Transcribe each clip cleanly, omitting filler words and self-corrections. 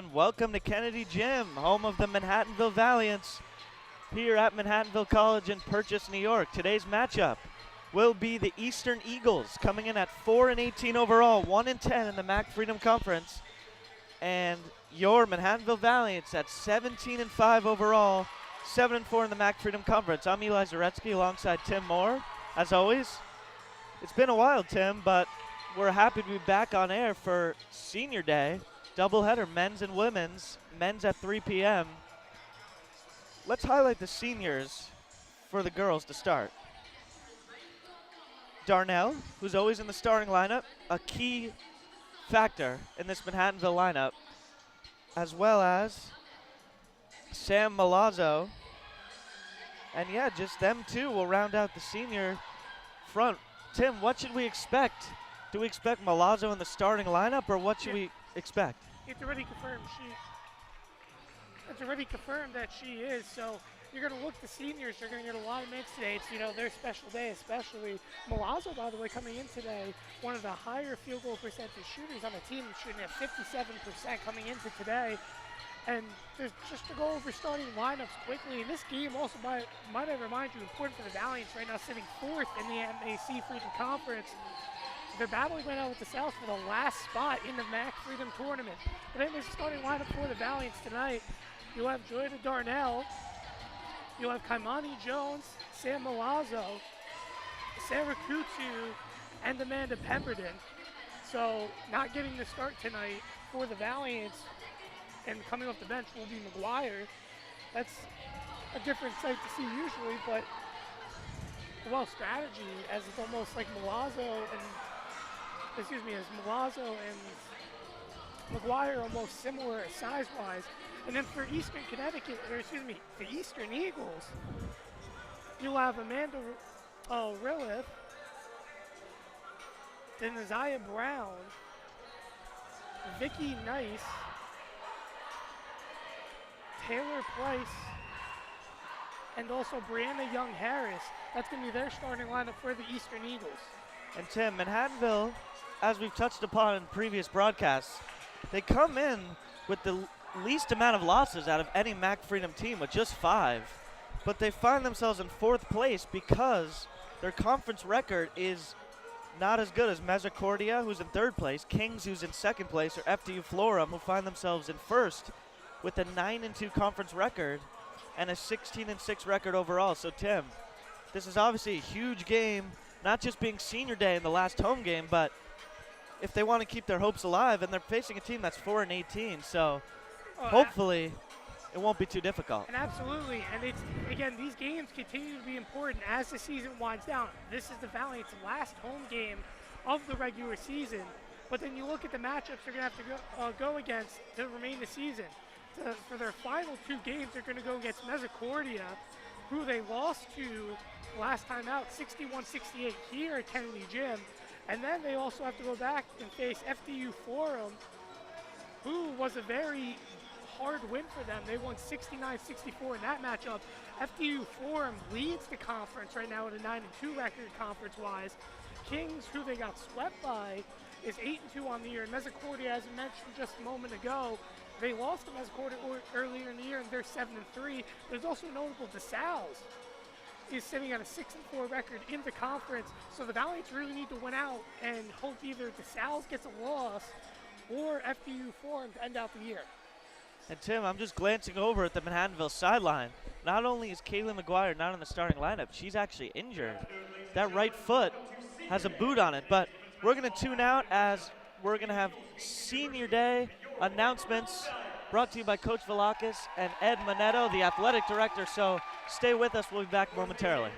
and welcome to Kennedy Gym, home of the Manhattanville Valiants, here at Manhattanville College in Purchase, New York. Today's matchup will be the Eastern Eagles, coming in at 4-18 overall, 1-10 in the MAC Freedom Conference, and your Manhattanville Valiants at 17-5 overall, 7-4 in the MAC Freedom Conference. I'm Eli Zaretsky alongside Tim Moore. As always, it's been a while, Tim, but we're happy to be back on air for Senior Day. Doubleheader, men's and women's. Men's at 3 p.m. Let's highlight the seniors for the girls to start. Darnell, who's always in the starting lineup, a key factor in this Manhattanville lineup, as well as Sam Milazzo. And yeah, just them two will round out the senior front. Tim, what should we expect? Do we expect Milazzo in the starting lineup, or what should we expect? It's already confirmed that she is, so you're going to look, the seniors are going to get a lot of minutes today. It's, their special day, especially. Milazzo, by the way, coming in today, one of the higher field goal percentage shooters on the team, shooting at 57% coming into today. And just to go over starting lineups quickly, and this game also, might I remind you, important for the Valiants right now, sitting fourth in the MAC Freedom Conference. They're battling right now with the South for the last spot in the MAC Freedom Tournament. But anyways, the starting lineup for the Valiants tonight, you'll have Joyda Darnell, you'll have Kaimani Jones, Sam Milazzo, Sarah Kutu, and Amanda Pemberton. So not getting the start tonight for the Valiants, and coming off the bench will be McGuire. That's a different sight to see usually, but well, strategy, as it's almost like Milazzo and McGuire almost similar size-wise. And then for Eastern the Eastern Eagles, you'll have Amanda Rilith, then Isaiah Brown, Vicky Nice, Taylor Price, and also Brianna Young-Harris. That's going to be their starting lineup for the Eastern Eagles. And Tim, Manhattanville, as we've touched upon in previous broadcasts, they come in with the least amount of losses out of any MAC Freedom team, with just 5. But they find themselves in 4th place because their conference record is not as good as Misericordia, who's in 3rd place, Kings, who's in 2nd place, or FDU Florham, who find themselves in 1st with a 9-2 conference record and a 16-6 record overall. So Tim, this is obviously a huge game, not just being Senior Day in the last home game, but if they want to keep their hopes alive, and they're facing a team that's 4-18, so hopefully it won't be too difficult. And absolutely, and it's, again, these games continue to be important as the season winds down. This is the Valiants' last home game of the regular season, but then you look at the matchups they're going to have to go against to remain the season. For their final 2 games, they're going to go against Misericordia, who they lost to last time out, 61-68 here at Kennedy Gym. And then they also have to go back and face FDU Florham, who was a very hard win for them. They won 69-64 in that matchup. FDU Florham leads the conference right now at a 9-2 record conference-wise. Kings, who they got swept by, is 8-2 on the year. And Misericordia, as I mentioned just a moment ago, they lost to Misericordia earlier in the year, and they're 7-3. There's also notable DeSalles is sitting at a 6-4 record in the conference, so the Valiants really need to win out and hope either DeSalles gets a loss or FDU Florham to end out the year. And Tim, I'm just glancing over at the Manhattanville sideline. Not only is Kaylee McGuire not in the starting lineup, she's actually injured. That right foot has a boot on it, but we're going to tune out as we're going to have Senior Day announcements brought to you by Coach Velakis and Ed Manetto, the athletic director. So stay with us. We'll be back momentarily.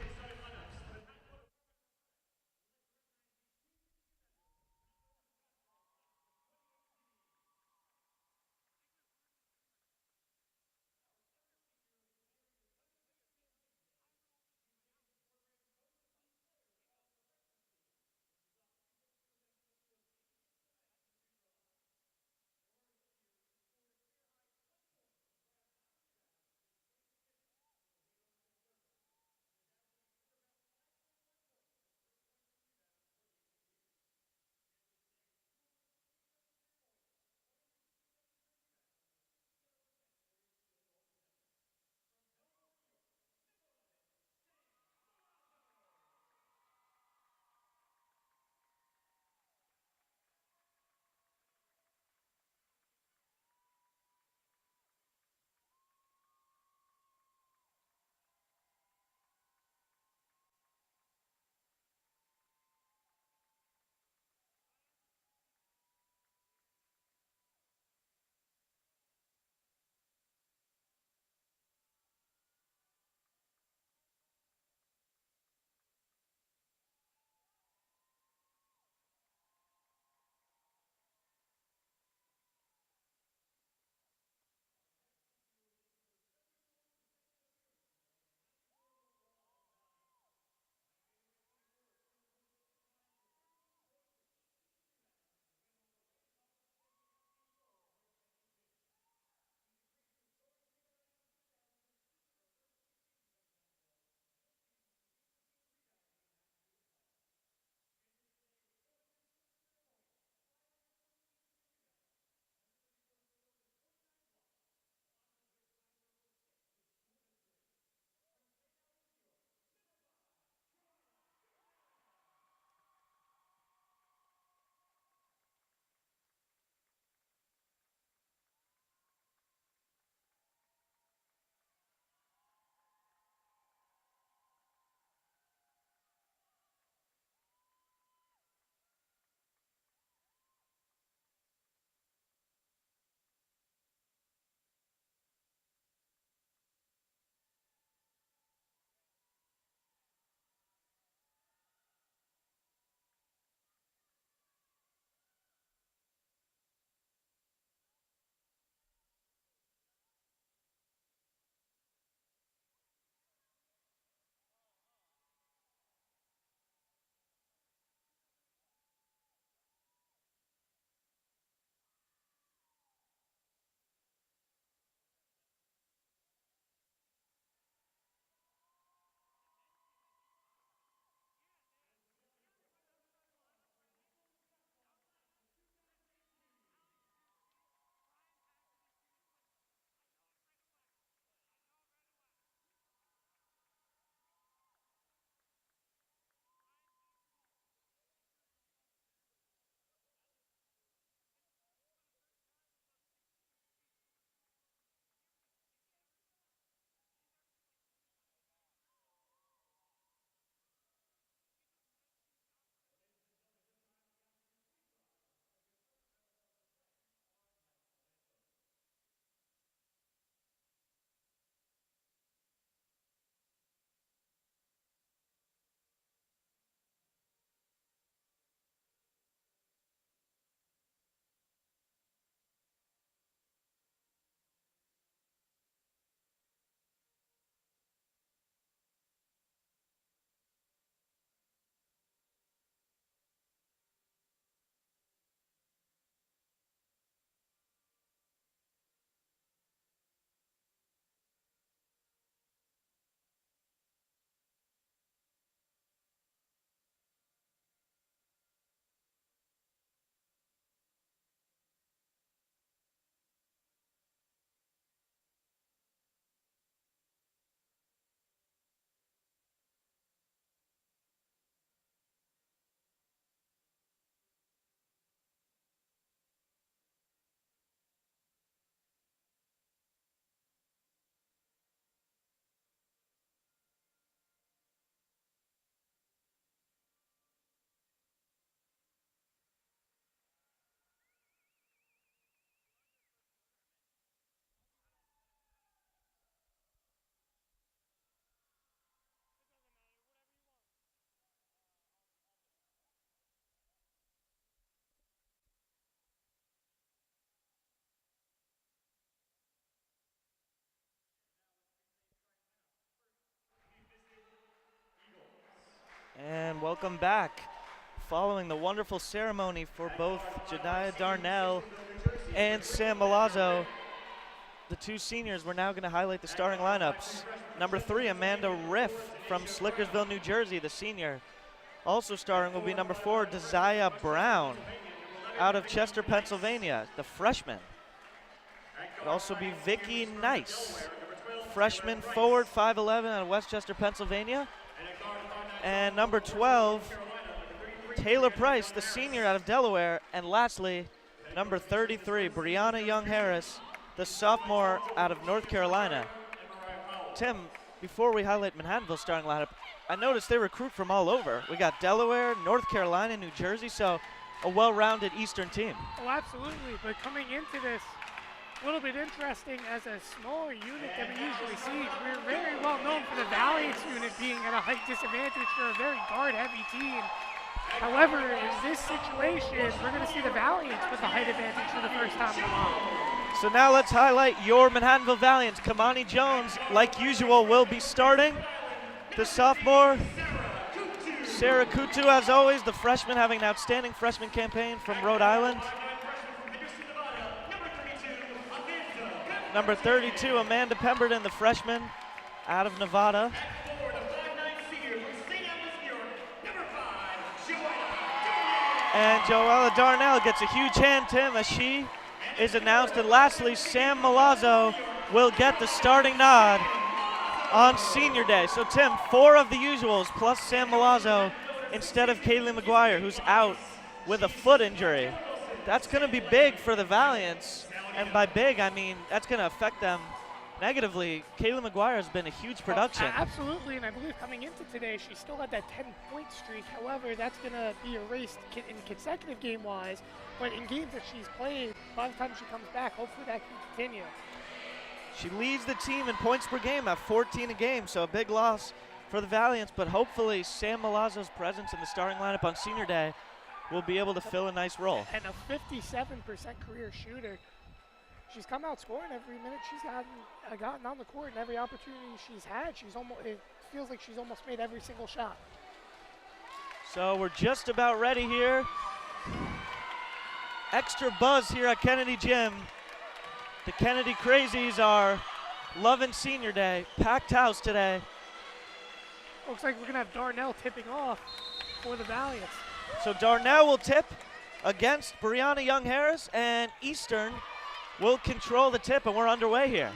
And welcome back. Following the wonderful ceremony for both Jediah Darnell and Sam Milazzo, the two seniors, we're now going to highlight the starting lineups. Number 3, Amanda Riff from Slickersville, New Jersey, the senior. Also starting will be number 4, Desire Brown out of Chester, Pennsylvania, the freshman. It'll also be Vicky Nice, freshman forward, 5'11", out of Westchester, Pennsylvania. And number 12, Taylor Price, the senior out of Delaware. And lastly, number 33, Brianna Young-Harris, the sophomore out of North Carolina. Tim, before we highlight Manhattanville starting lineup, I noticed they recruit from all over. We got Delaware, North Carolina, New Jersey, so a well-rounded Eastern team. Oh, absolutely, but coming into this, a little bit interesting as a smaller unit than we usually see. We're very well known for the Valiants unit being at a height disadvantage for a very guard-heavy team. However, in this situation, we're going to see the Valiants with a height advantage for the first time in a while. So now let's highlight your Manhattanville Valiants. Kamani Jones, like usual, will be starting. The sophomore, Sarah Kutu, as always, the freshman having an outstanding freshman campaign from Rhode Island. Number 32, Amanda Pemberton, the freshman out of Nevada. And Joella Darnell gets a huge hand, Tim, as she is announced. And lastly, Sam Milazzo will get the starting nod on senior day. So Tim, 4 of the usuals plus Sam Milazzo instead of Kaylee McGuire, who's out with a foot injury. That's going to be big for the Valiants. And by big, I mean that's going to affect them negatively. Kaylee McGuire has been a huge production. Absolutely, and I believe coming into today, she still had that 10-point streak. However, that's going to be erased in consecutive game-wise. But in games that she's played, by the time she comes back, hopefully that can continue. She leads the team in points per game at 14 a game, so a big loss for the Valiants. But hopefully Sam Milazzo's presence in the starting lineup on senior day will be able to fill a nice role. And a 57% career shooter. She's come out scoring every minute she's gotten on the court, and every opportunity she's had, it feels like she's almost made every single shot. So we're just about ready here. Extra buzz here at Kennedy Gym. The Kennedy Crazies are loving senior day. Packed house today. Looks like we're going to have Darnell tipping off for the Valiants. So Darnell will tip against Brianna Young-Harris, and Eastern will control the tip, and we're underway here.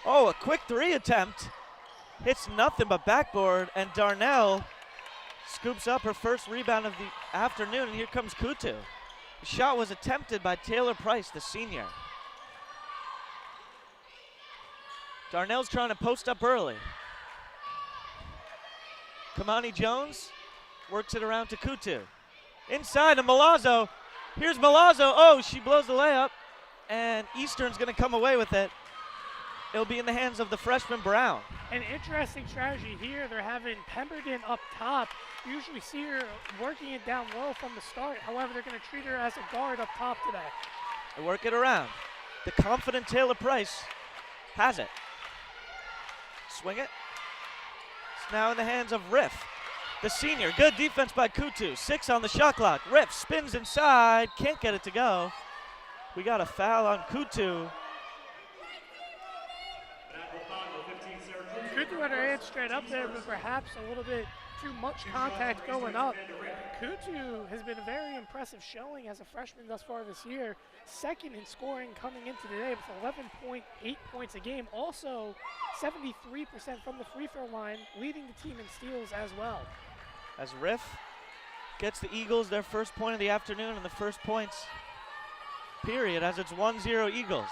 Oh, a quick 3 attempt. Hits nothing but backboard, and Darnell scoops up her first rebound of the afternoon, and here comes Kutu. The shot was attempted by Taylor Price, the senior. Darnell's trying to post up early. Kamani Jones works it around to Kutu. Inside to Milazzo. Here's Milazzo. Oh, she blows the layup, and Eastern's going to come away with it. It'll be in the hands of the freshman Brown. An interesting strategy here. They're having Pemberton up top. Usually see her working it down low from the start. However, they're going to treat her as a guard up top today. They work it around. The confident Taylor Price has it. Swing it. It's now in the hands of Riff, the senior. Good defense by Kutu. 6 on the shot clock. Riff spins inside. Can't get it to go. We got a foul on Kutu. Kutu had her hand straight up there, but perhaps a little bit too much contact going up. Kutu has been a very impressive showing as a freshman thus far this year. Second in scoring coming into today with 11.8 points a game. Also 73% from the free throw line, leading the team in steals as well. As Riff gets the Eagles their first point of the afternoon and the first points period, as it's 1-0 Eagles.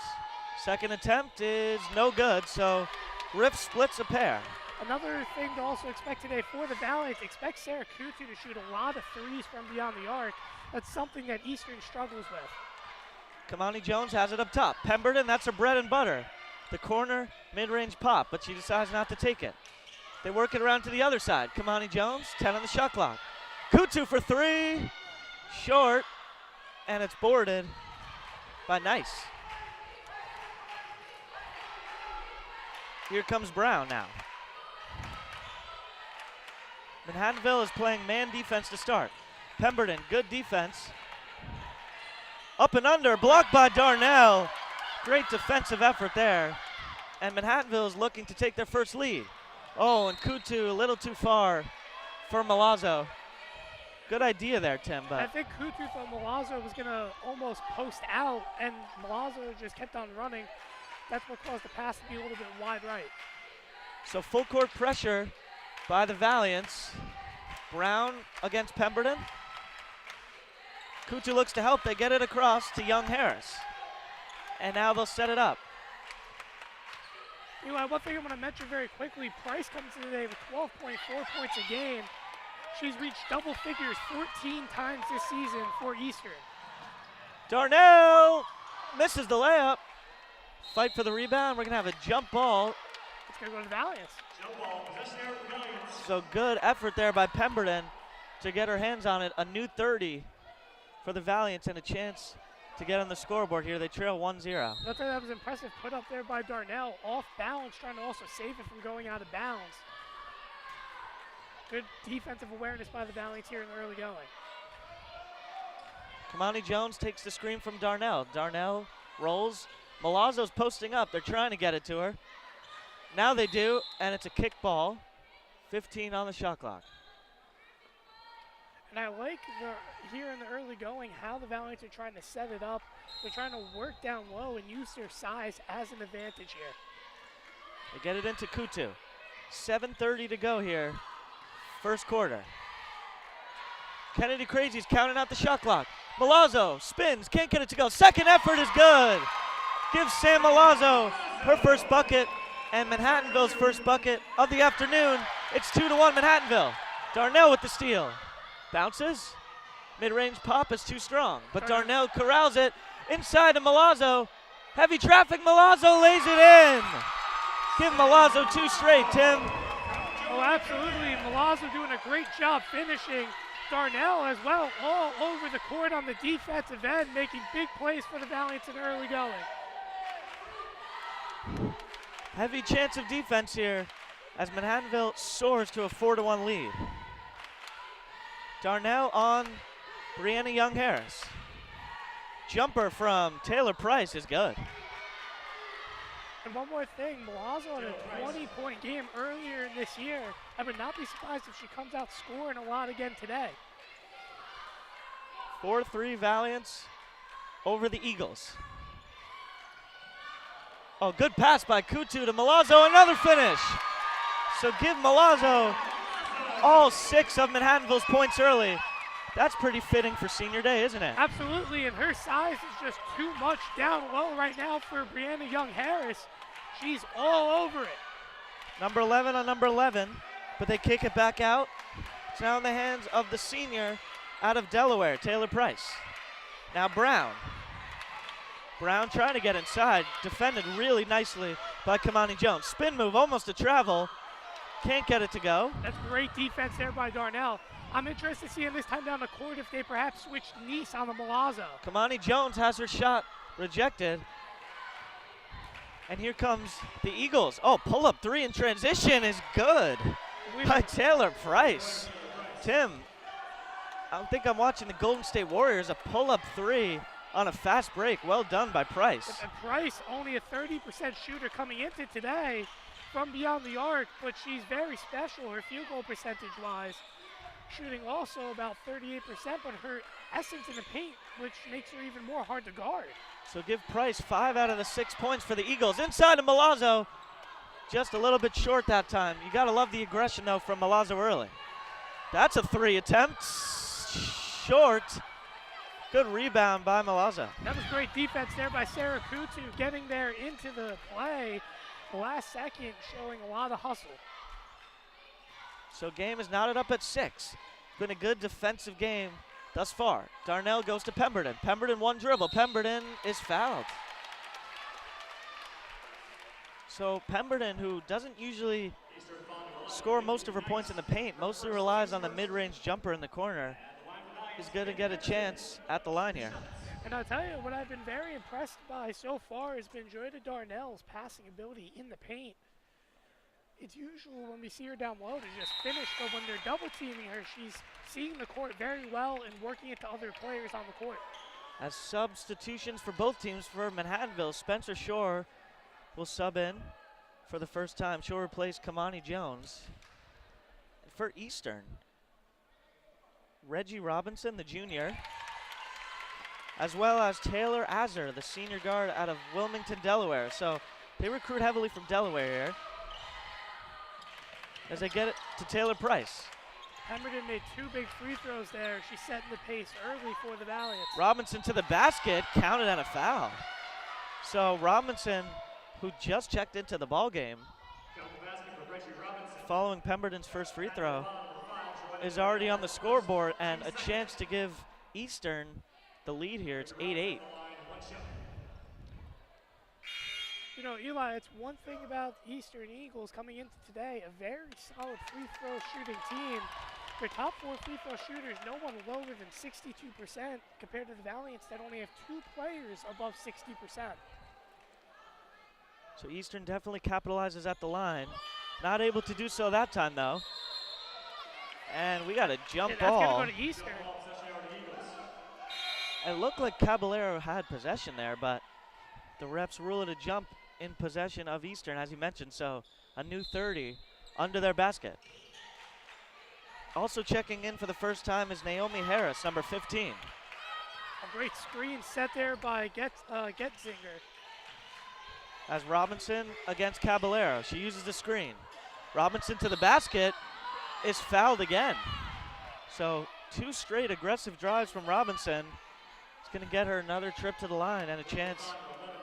Second attempt is no good, so Riff splits a pair. Another thing to also expect today for the Valiants, expect Sarah Kutu to shoot a lot of threes from beyond the arc. That's something that Eastern struggles with. Kamani Jones has it up top. Pemberton, that's her bread and butter. The corner, mid-range pop, but she decides not to take it. They work it around to the other side. Kamani Jones, 10 on the shot clock. Kutu for 3, short, and it's boarded by Nice. Here comes Brown now. Manhattanville is playing man defense to start. Pemberton, good defense. Up and under, blocked by Darnell. Great defensive effort there. And Manhattanville is looking to take their first lead. Oh, and Kutu a little too far for Milazzo. Good idea there, Tim. But I think Kutu thought Milazzo was going to almost post out, and Milazzo just kept on running. That's what caused the pass to be a little bit wide right. So full court pressure by the Valiants. Brown against Pemberton. Kutu looks to help. They get it across to Young Harris. And now they'll set it up. You know, one thing I'm going to mention very quickly, Price comes in today with 12.4 points a game. She's reached double figures 14 times this season for Eastern. Darnell misses the layup. Fight for the rebound. We're going to have a jump ball. It's going to go to the Valiants. So good effort there by Pemberton to get her hands on it. A new 30 for the Valiants and a chance to get on the scoreboard here. They trail 1-0. I thought that was impressive put up there by Darnell. Off balance, trying to also save it from going out of bounds. Good defensive awareness by the Valiants here in the early going. Kamani Jones takes the screen from Darnell. Darnell rolls. Milazzo's posting up. They're trying to get it to her. Now they do, and it's a kick ball. 15 on the shot clock. And I like here in the early going how the Valiants are trying to set it up. They're trying to work down low and use their size as an advantage here. They get it into Kutu. 7:30 to go here. First quarter. Kennedy Crazy's counting out the shot clock. Milazzo spins, can't get it to go. Second effort is good. Gives Sam Milazzo her first bucket and Manhattanville's first bucket of the afternoon. It's 2-1 Manhattanville. Darnell with the steal. Bounces. Mid-range pop is too strong, but Darnell corrals it inside to Milazzo. Heavy traffic, Milazzo lays it in. Give Milazzo two straight, Tim. Oh, absolutely. Milazzo doing a great job finishing. Darnell as well, all over the court on the defensive end, making big plays for the Valiants in early going. Heavy chance of defense here as Manhattanville soars to a 4-1 lead. Darnell on Brianna Young-Harris. Jumper from Taylor Price is good. And one more thing, Milazzo had a 20-point game earlier in this year. I would not be surprised if she comes out scoring a lot again today. 4-3 Valiants over the Eagles. Oh, good pass by Kutu to Milazzo, another finish. So give Milazzo all 6 of Manhattanville's points early. That's pretty fitting for senior day, isn't it? Absolutely, and her size is just too much down low right now for Brianna Young-Harris. She's all over it. Number 11 on number 11, but they kick it back out. It's now in the hands of the senior out of Delaware, Taylor Price. Now Brown. Brown trying to get inside, defended really nicely by Kamani Jones. Spin move, almost a travel. Can't get it to go. That's great defense there by Darnell. I'm interested to see him this time down the court if they perhaps switch Nice on the Milazzo. Kamani Jones has her shot rejected. And here comes the Eagles. Oh, pull-up 3 in transition is good by Taylor Price. Tim, I think I'm watching the Golden State Warriors, a pull-up 3 on a fast break. Well done by Price. And Price, only a 30% shooter coming into today from beyond the arc, but she's very special, her field goal percentage-wise. Shooting also about 38%, but her essence in the paint, which makes her even more hard to guard. So give Price 5 out of the 6 points for the Eagles. Inside to Milazzo, just a little bit short that time. You gotta love the aggression though from Milazzo early. That's a 3 attempt, short. Good rebound by Milazzo. That was great defense there by Sarah Kutu, getting there into the play. The last second showing a lot of hustle. So game is knotted up at 6. Been a good defensive game thus far. Darnell goes to Pemberton. Pemberton one dribble. Pemberton is fouled. So Pemberton, who doesn't usually score most of her points in the paint, mostly relies on the mid-range jumper in the corner, is going to get a chance at the line here. And I'll tell you, what I've been very impressed by so far has been Joyda Darnell's passing ability in the paint. it's usual when we see her down low to just finish, but when they're double teaming her, she's seeing the court very well and working it to other players on the court. As substitutions for both teams for Manhattanville, Spencer Shore will sub in for the first time. Shore replaced Kamani Jones. For Eastern, Reggie Robinson, the junior, as well as Taylor Azar, the senior guard out of Wilmington, Delaware. So they recruit heavily from Delaware here as they get it to Taylor Price. Pemberton made 2 big free throws there. She's setting the pace early for the Valiants. Robinson to the basket, counted on a foul. So Robinson, who just checked into the ball game, following Pemberton's first free throw, is already on the scoreboard and a chance to give Eastern the lead here. It's 8-8. You know, Eli, it's one thing about Eastern Eagles coming into today, a very solid free throw shooting team. Their top 4 free throw shooters, no one lower than 62% compared to the Valiants that only have 2 players above 60%. So Eastern definitely capitalizes at the line. Not able to do so that time though. And we got a jump ball. That's gonna go to Eastern. It looked like Caballero had possession there, but the refs rule it a jump in possession of Eastern, as you mentioned. So a new 30 under their basket. Also checking in for the first time is Naomi Harris, number 15. A great screen set there by Getzinger. As Robinson against Caballero. She uses the screen. Robinson to the basket is fouled again. So 2 straight aggressive drives from Robinson. It's going to get her another trip to the line and a chance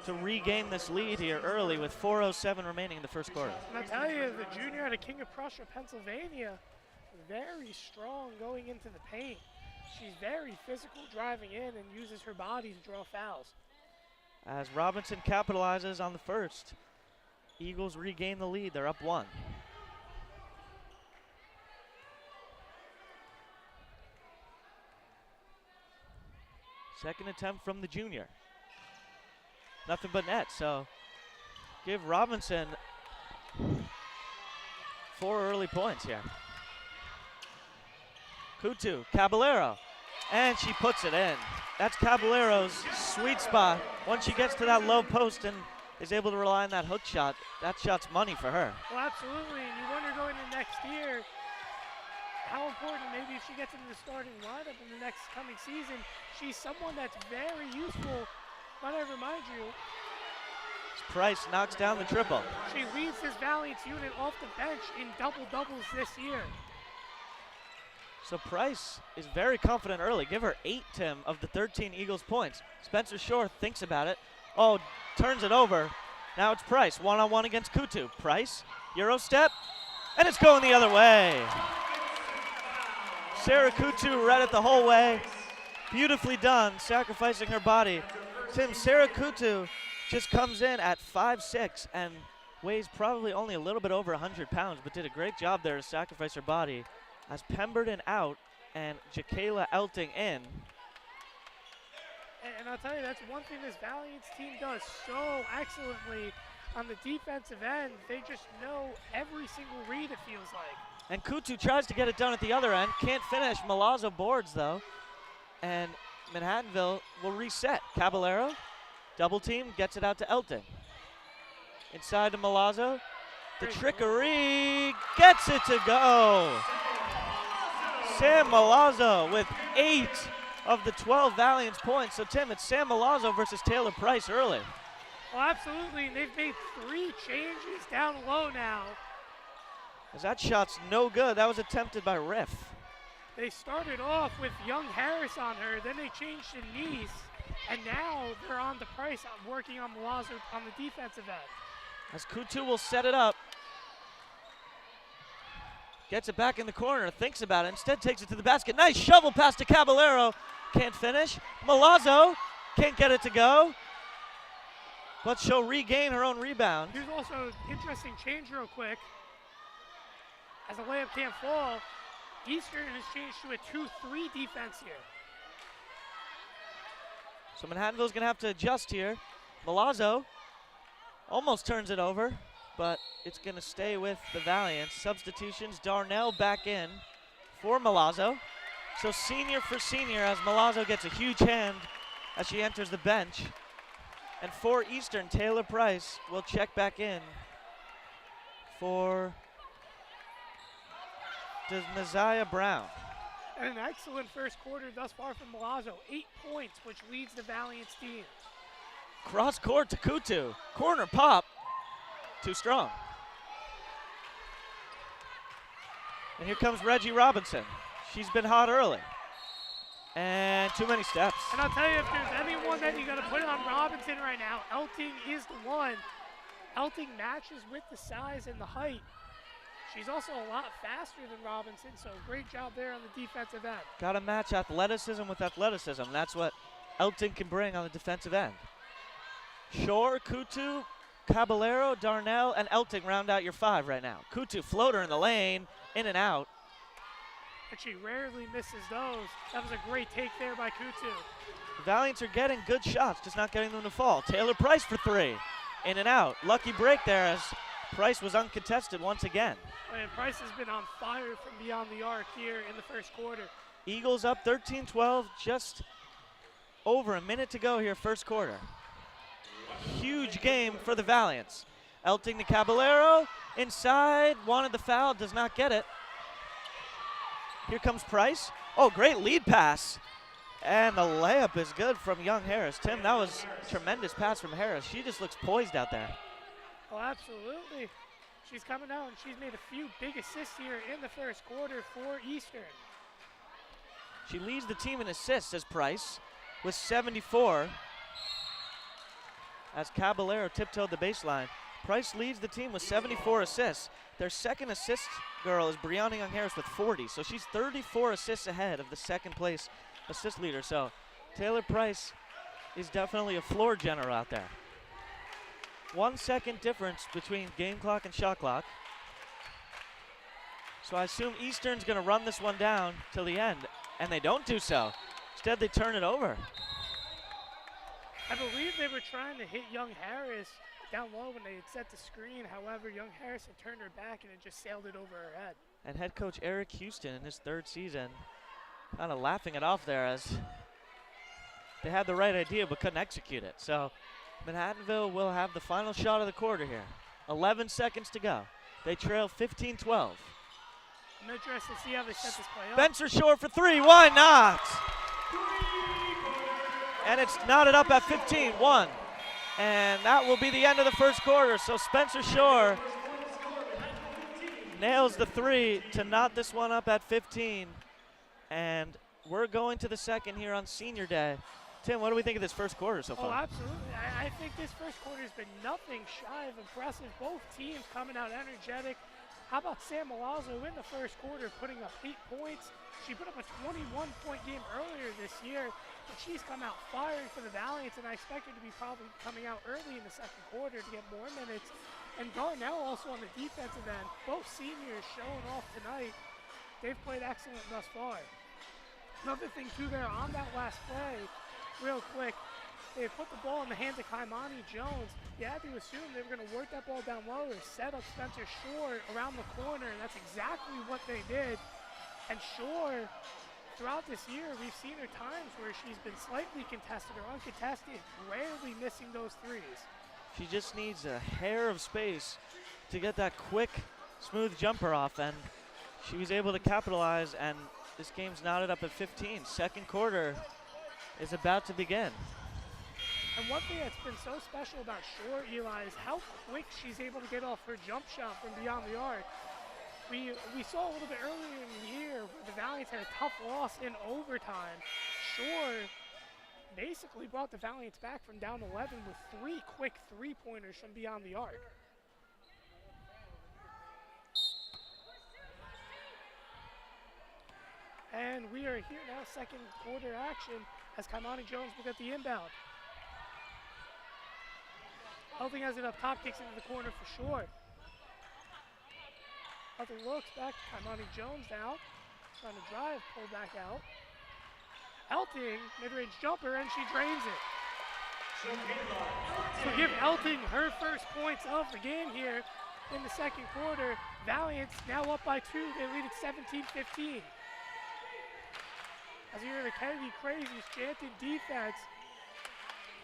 to regain this lead here early with 4:07 remaining in the first quarter. And I'll tell you, the junior out of King of Prussia, Pennsylvania, very strong going into the paint. She's very physical driving in and uses her body to draw fouls. As Robinson capitalizes on the first, Eagles regain the lead. They're up 1. Second attempt from the junior. Nothing but net, so give Robinson 4 early points here. Kutu, Caballero, and she puts it in. That's Caballero's sweet spot. Once she gets to that low post and is able to rely on that hook shot, that shot's money for her. Well, absolutely, and you wonder going into next year how important maybe if she gets into the starting lineup in the next coming season. She's someone that's very useful. But I remind you, Price knocks down the triple. She leads this Valiants unit off the bench in double-doubles this year. So Price is very confident early. Give her 8, Tim, of the 13 Eagles points. Spencer Shore thinks about it. Oh, turns it over. Now it's Price, one-on-one against Kutu. Price, Euro step, and it's going the other way. Sarah Kutu read it the whole way. Beautifully done, sacrificing her body. Tim, Sarah Kutu just comes in at 5'6" and weighs probably only a little bit over 100 pounds, but did a great job there to sacrifice her body. As Pemberton out and Jakayla Elting in. And I'll tell you, that's one thing this Valiants team does so excellently on the defensive end. They just know every single read, it feels like. And Kutu tries to get it done at the other end. Can't finish. Milazzo boards, though. And Manhattanville will reset. Caballero, double team, gets it out to Elting. Inside to Milazzo. The trickery gets it to go. Sam Milazzo with 8 of the 12 Valiants points. So, Tim, it's Sam Milazzo versus Taylor Price early. Well, absolutely. And they've made 3 changes down low now. As that shot's no good. That was attempted by Riff. They started off with young Harris on her. Then they changed to Nice. And now they're on to Price working on Milazzo on the defensive end. As Kutu will set it up. Gets it back in the corner, thinks about it, instead takes it to the basket. Nice shovel pass to Caballero. Can't finish. Milazzo can't get it to go. But she'll regain her own rebound. Here's also an interesting change real quick. As the layup can't fall, Eastern has changed to a 2-3 defense here. So Manhattanville's gonna have to adjust here. Milazzo almost turns it over. but it's going to stay with the Valiants. Substitutions, Darnell back in for Milazzo. So senior for senior as Milazzo gets a huge hand as she enters the bench. And for Eastern, Taylor Price will check back in for Naziah Brown. And an excellent first quarter thus far from Milazzo. 8 points, which leads the Valiants team. Cross court to Kutu. Corner pop. Too strong. And here comes Reggie Robinson. She's been hot early. And too many steps. And I'll tell you, if there's anyone that you got to put on Robinson right now, Elting is the one. Elting matches with the size and the height. She's also a lot faster than Robinson, so great job there on the defensive end. Got to match athleticism with athleticism. That's what Elting can bring on the defensive end. Shore, Kutu, Caballero, Darnell, and Elting round out your 5 right now. Kutu, floater in the lane, in and out. And she rarely misses those. That was a great take there by Kutu. The Valiants are getting good shots, just not getting them to fall. Taylor Price for 3, in and out. Lucky break there as Price was uncontested once again. And Price has been on fire from beyond the arc here in the first quarter. Eagles up 13-12, just over a minute to go here, first quarter. Huge game for the Valiants. Elting to Caballero, inside, wanted the foul, does not get it. Here comes Price. Oh, great lead pass. And the layup is good from young Harris. Tim, that was a tremendous pass from Harris. She just looks poised out there. Oh, absolutely. She's coming out and she's made a few big assists here in the first quarter for Eastern. She leads the team in assists as Price with 74. As Caballero tiptoed the baseline. Price leads the team with 74 assists. Their second assist girl is Brianna Young-Harris with 40. So she's 34 assists ahead of the second place assist leader. So Taylor Price is definitely a floor general out there. 1 second difference between game clock and shot clock. So I assume Eastern's going to run this one down till the end, and they don't do so. Instead, they turn it over. I believe they were trying to hit Young Harris down low when they had set the screen. However, Young Harris had turned her back and it just sailed it over her head. And head coach Eric Houston in his 3rd season kind of laughing it off there as they had the right idea but couldn't execute it. So Manhattanville will have the final shot of the quarter here. 11 seconds to go. They trail 15-12. I'm interested to see how they set this play up. Spencer Shore for 3, why not? And it's knotted up at 15-1. And that will be the end of the first quarter. So Spencer Shore nails the 3 to knot this one up at 15. And we're going to the second here on Senior Day. Tim, what do we think of this first quarter so far? Oh, absolutely. I think this first quarter has been nothing shy of impressive. Both teams coming out energetic. How about Sam Milazzo in the first quarter putting up 8 points? She put up a 21-point game earlier this year, but she's come out firing for the Valiants, and I expect her to be probably coming out early in the second quarter to get more minutes. And Darnell also on the defensive end. Both seniors showing off tonight. They've played excellent thus far. Another thing, too, there on that last play, real quick, they put the ball in the hands of Kaimani Jones. You had to assume they were going to work that ball down low or set up Spencer Shore around the corner, and that's exactly what they did. And Shore, throughout this year, we've seen her times where she's been slightly contested or uncontested, rarely missing those threes. She just needs a hair of space to get that quick, smooth jumper off, and she was able to capitalize, and this game's knotted up at 15. Second quarter is about to begin. And one thing that's been so special about Shore, Eli, is how quick she's able to get off her jump shot from beyond the arc. We saw a little bit earlier in the year where the Valiants had a tough loss in overtime. Shore basically brought the Valiants back from down 11 with 3 quick three-pointers from beyond the arc. And we are here now, second quarter action, as Kaimani Jones will get the inbound. Elting has it up top, kicks into the corner for Shore. Elting looks back to Kaimani Jones now, trying to drive, pull back out. Elting, mid-range jumper, and she drains it. So give Elting her first points of the game here. in the second quarter. Valiant's now up by 2. They lead at 17-15. As you hear the Kennedy Crazies chanting defense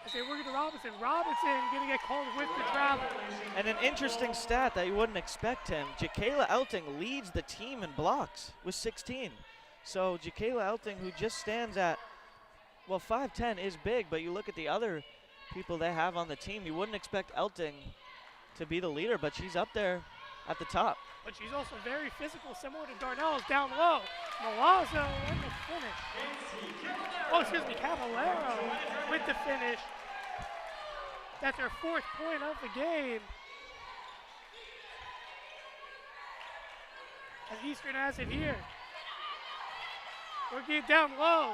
as they work into Robinson. Robinson going to get called with the travel. And an interesting stat that you wouldn't expect him. Jacayla Elting leads the team in blocks with 16. So Jacayla Elting, who just stands at, well, 5'10" is big, but you look at the other people they have on the team, you wouldn't expect Elting to be the leader, but she's up there at the top. But she's also very physical, similar to Darnell's down low. Milazzo in the finish. Oh, excuse me, Caballero with the finish. That's her 4th point of the game. As Eastern has it here. Working it down low.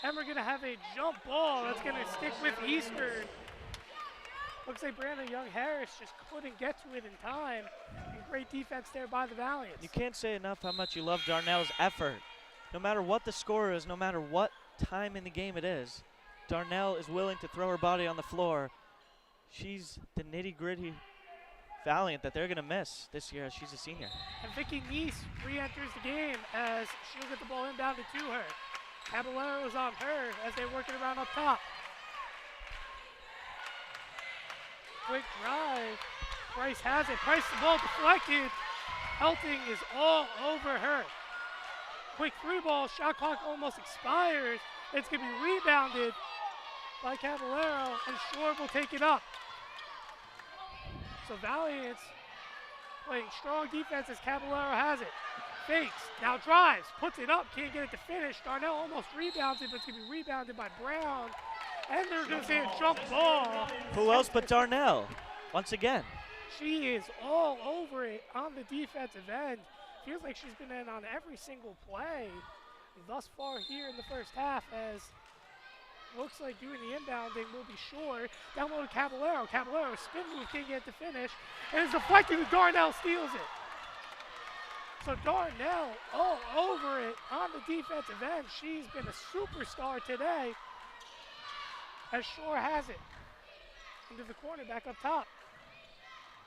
And we're going to have a jump ball that's going to stick with Eastern. Looks like Brandon Young-Harris just couldn't get to it in time. And great defense there by the Valiants. You can't say enough how much you love Darnell's effort. No matter what the score is, no matter what time in the game it is, Darnell is willing to throw her body on the floor. She's the nitty-gritty Valiant that they're going to miss this year as she's a senior. And Vicky Neese re-enters the game as she'll get the ball inbounded to her. Caballero is on her as they work it around up top. Quick drive. Price has it. Price the ball deflected. Elting is all over her. Quick 3-ball. Shot clock almost expires. It's going to be rebounded by Caballero, and Shore will take it up. So Valiants playing strong defense as Caballero has it. Fakes, now drives, puts it up, can't get it to finish. Darnell almost rebounds it, but it's going to be rebounded by Brown. And they're going to say a jump ball. Who else but Darnell, once again? She is all over it on the defensive end. Feels like she's been in on every single play thus far here in the first half, as looks like doing the inbounding will be Shore. Down low to Caballero. Caballero spin move, can't get it to finish. And it's deflected, and Darnell steals it. So Darnell all over it on the defensive end. She's been a superstar today as Shore has it. Into the corner, back up top.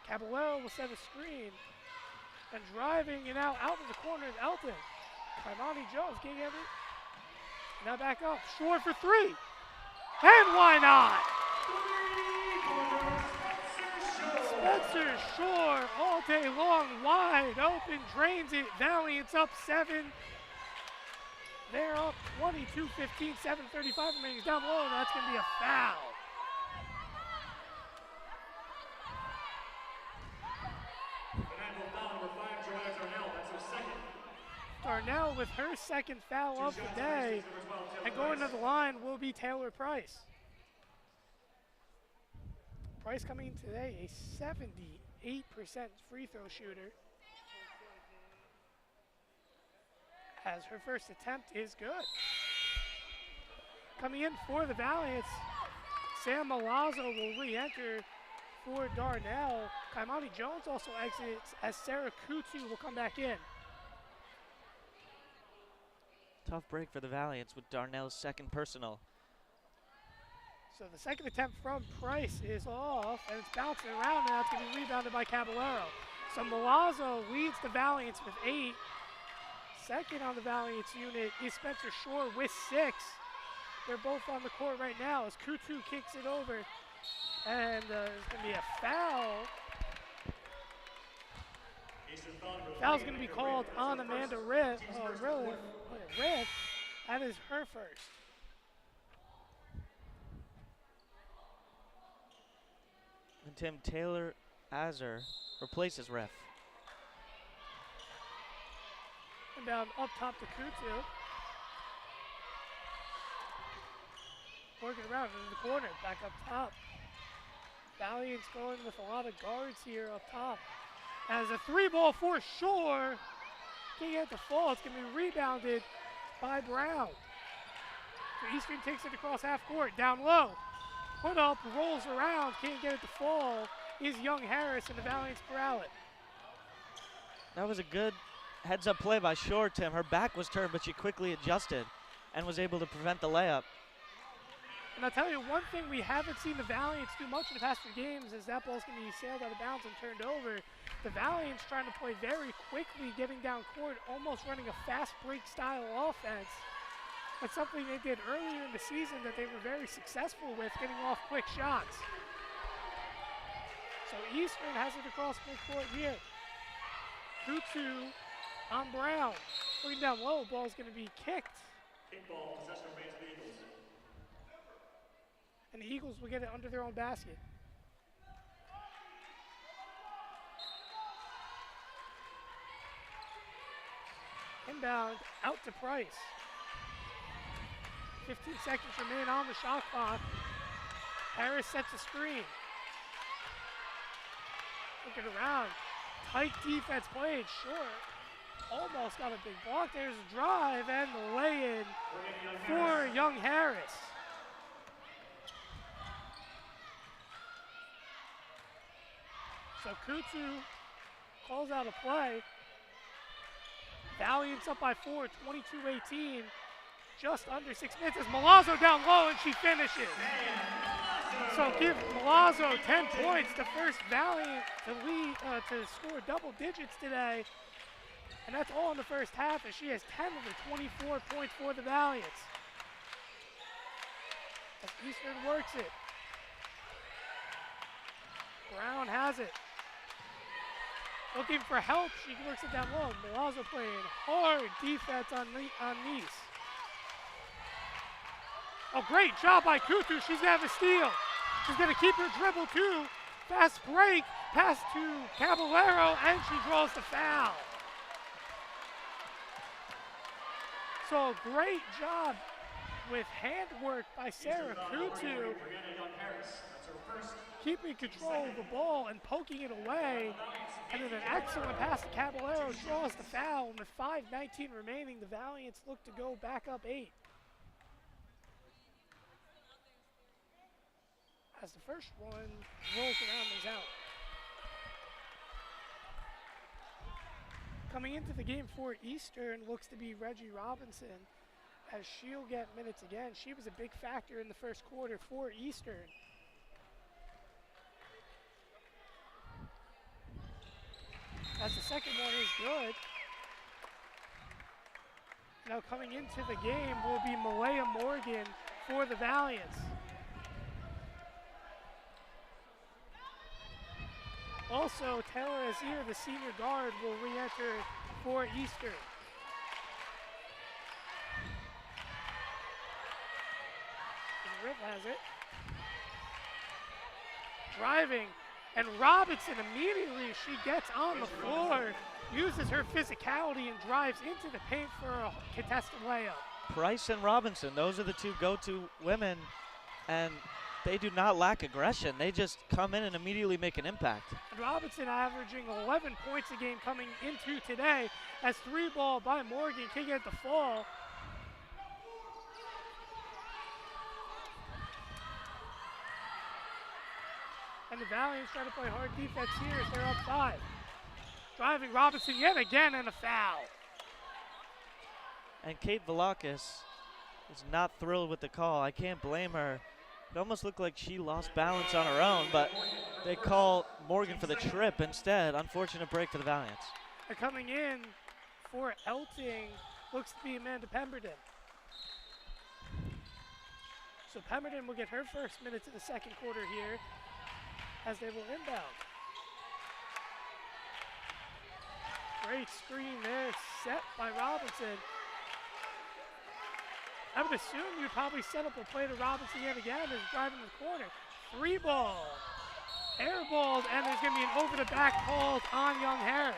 Caballero will set a screen. And driving it out of the corner is Elton. Kaimani Jones can't get it. Now back up. Shore for 3. And why not? Spencer Shore all day long, wide open, drains it. Valiant's up 7. They're up 22-15, 7:35 remaining down low, and that's going to be a foul. Darnell with her second foul of the day, and going to the line will be Taylor Price. Price coming in today, a 78% free throw shooter. As her first attempt is good. Coming in for the Valiants, Sam Milazzo will re-enter for Darnell. Kaimani Jones also exits as Sarah Kutu will come back in. Tough break for the Valiants with Darnell's second personal. So the second attempt from Price is off, and it's bouncing around, and that's going to be rebounded by Caballero. So Milazzo leads the Valiants with 8. Second on the Valiants unit is Spencer Shore with 6. They're both on the court right now as Kutu kicks it over, and there's going to be a foul. Foul's going to be called on Amanda Riff. That is her first. And Tim, Taylor Azar replaces ref. And down up top to Kutu. Working around into the corner, back up top. Valiant's going with a lot of guards here up top. As a 3-ball for Shore. Can't get the fall. It's going to be rebounded by Brown. So Eastern takes it across half court, down low. Put up, rolls around, can't get it to fall. Is Young-Harris, and the Valiants corral it. That was a good heads-up play by Shore, Tim. Her back was turned, but she quickly adjusted and was able to prevent the layup. And I'll tell you, one thing we haven't seen the Valiants do much in the past 3 games is that ball's going to be sailed out of bounds and turned over. The Valiants trying to play very quickly, getting down court, almost running a fast break style offense. That's something they did earlier in the season that they were very successful with, getting off quick shots. So Eastern has it across midcourt here. Kutu on Brown. Looking down low, ball's going to be kicked. Kickball, possession remains to the Eagles. And the Eagles will get it under their own basket. Inbound, out to Price. 15 seconds remain on the shot clock. Harris sets a screen. Looking around. Tight defense played, short. Almost got a big block. There's a drive and the lay-in for Young Harris. So Kutu calls out a play. Valiants up by 4, 22-18. Just under 6 minutes as Milazzo down low and she finishes. So give Milazzo 10 points, the first Valiant to lead, to score double digits today. And that's all in the first half as she has 10 of the 24 points for the Valiants. As Eastern works it. Brown has it. Looking for help, she works it down low. Milazzo playing hard defense on Nice. Oh, great job by Kutu. She's gonna have a steal. She's gonna keep her dribble too. Fast break, pass to Caballero, and she draws the foul. So great job with handwork by Sarah Kutu, keeping control of the ball and poking it away. And then an excellent pass to Caballero draws the foul. And with 5:19 remaining, the Valiants look to go back up 8. As the first one rolls around and is out. Coming into the game for Eastern looks to be Reggie Robinson, as she'll get minutes again. She was a big factor in the first quarter for Eastern. As the second one is good. Now coming into the game will be Malaya Morgan for the Valiants. Also, Taylor Azir, the senior guard, will re-enter for Eastern. Riff has it. Driving, and Robinson immediately, she gets on the floor, uses her physicality and drives into the paint for a contested layup. Price and Robinson, those are the two go-to women, and they do not lack aggression. They just come in and immediately make an impact. And Robinson averaging 11 points a game coming into today, as 3 ball by Morgan can get the fall. And the Valiants try to play hard defense here as they're up 5. Driving Robinson yet again and a foul. And Kate Velakis is not thrilled with the call. I can't blame her. It almost looked like she lost balance on her own, but they call Morgan for the trip instead. Unfortunate break for the Valiants. And coming in for Elting looks to be Amanda Pemberton. So Pemberton will get her first minutes of the second quarter here as they will inbound. Great screen there, set by Robinson. I would assume you'd probably set up a play to Robinson yet again as driving the corner. 3 ball, air balls, and there's gonna be an over the back called on Young Harris.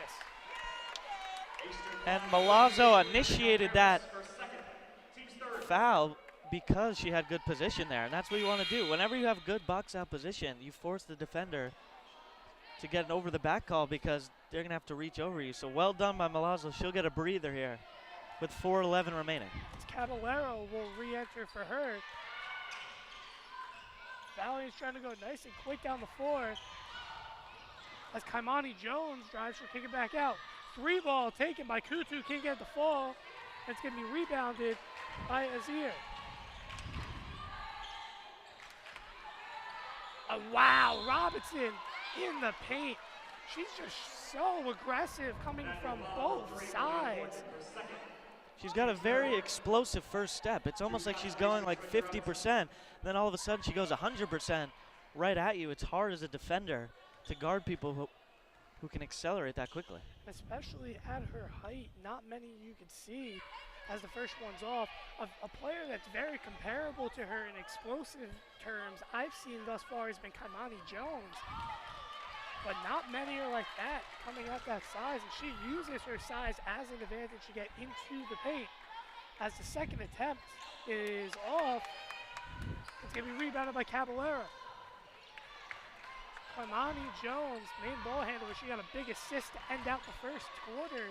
And Milazzo initiated that foul because she had good position there, and that's what you want to do. Whenever you have good box out position, you force the defender to get an over the back call because they're gonna have to reach over you. So well done by Milazzo. She'll get a breather here with 4:11 remaining. Caballero will re-enter for her. Valiant's trying to go nice and quick down the floor as Kaimani Jones drives, she'll kick it back out. 3 ball taken by Kutu, can't get the fall. It's gonna be rebounded by Azir. Wow, Robinson in the paint. She's just so aggressive coming from both sides. She's got a very explosive first step. It's almost like she's going like 50%. Then all of a sudden she goes 100% right at you. It's hard as a defender to guard people who can accelerate that quickly. Especially at her height, not many you could see as the first one's off. A player that's very comparable to her in explosive terms I've seen thus far has been Kaimani Jones. But not many are like that, coming at that size, and she uses her size as an advantage to get into the paint. As the second attempt is off, it's going to be rebounded by Caballero. Kaimani Jones, main ball handler, she got a big assist to end out the first quarter.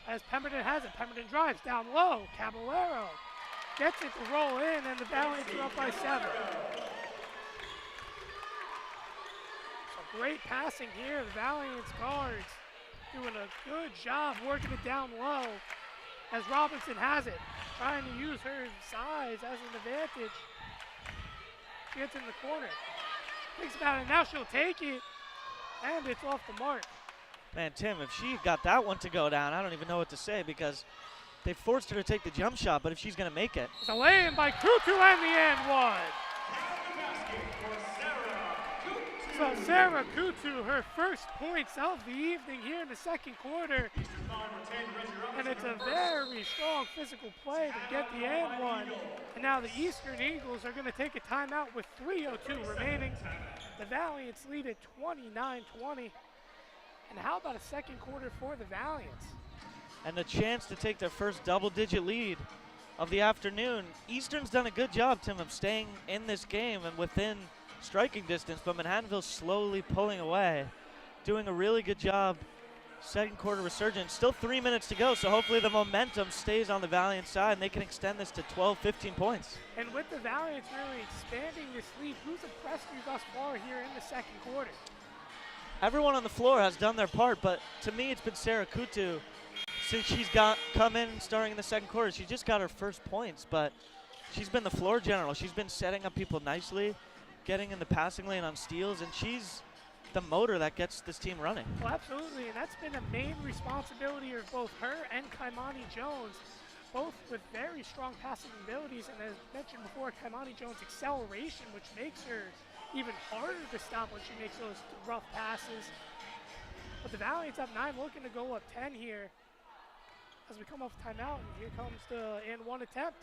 As Pemberton has it, Pemberton drives down low, Caballero gets it to roll in, and the Valiants are up by 7. Great passing here. The Valiants guards doing a good job working it down low as Robinson has it, trying to use her size as an advantage. She gets in the corner, thinks about it, now she'll take it, and it's off the mark. Man, Tim, if she got that one to go down, I don't even know what to say because they forced her to take the jump shot, but if she's going to make it. It's a lay-in by Kutu and the and one. So Sarah Kutu, her first points of the evening here in the second quarter. And it's a very strong physical play to get the and one. And now the Eastern Eagles are going to take a timeout with 3:02 remaining. The Valiants lead at 29-20. And how about a second quarter for the Valiants? And the chance to take their first double-digit lead of the afternoon. Eastern's done a good job, Tim, of staying in this game and within striking distance, but Manhattanville slowly pulling away, doing a really good job. Second quarter resurgence, still 3 minutes to go, so hopefully the momentum stays on the Valiant side and they can extend this to 12, 15 points. And with the Valiants really expanding this lead, who's impressed you thus far here in the second quarter? Everyone on the floor has done their part, but to me it's been Sarah Kutu. Since she's come in starting in the second quarter, she just got her first points, but she's been the floor general. She's been setting up people nicely, getting in the passing lane on steals, and she's the motor that gets this team running. Well, absolutely, and that's been a main responsibility of both her and Kaimani Jones, both with very strong passing abilities, and as mentioned before, Kaimani Jones' acceleration, which makes her even harder to stop when she makes those rough passes. But the Valiants up 9, looking to go up 10 here as we come off timeout, and here comes the and one attempt.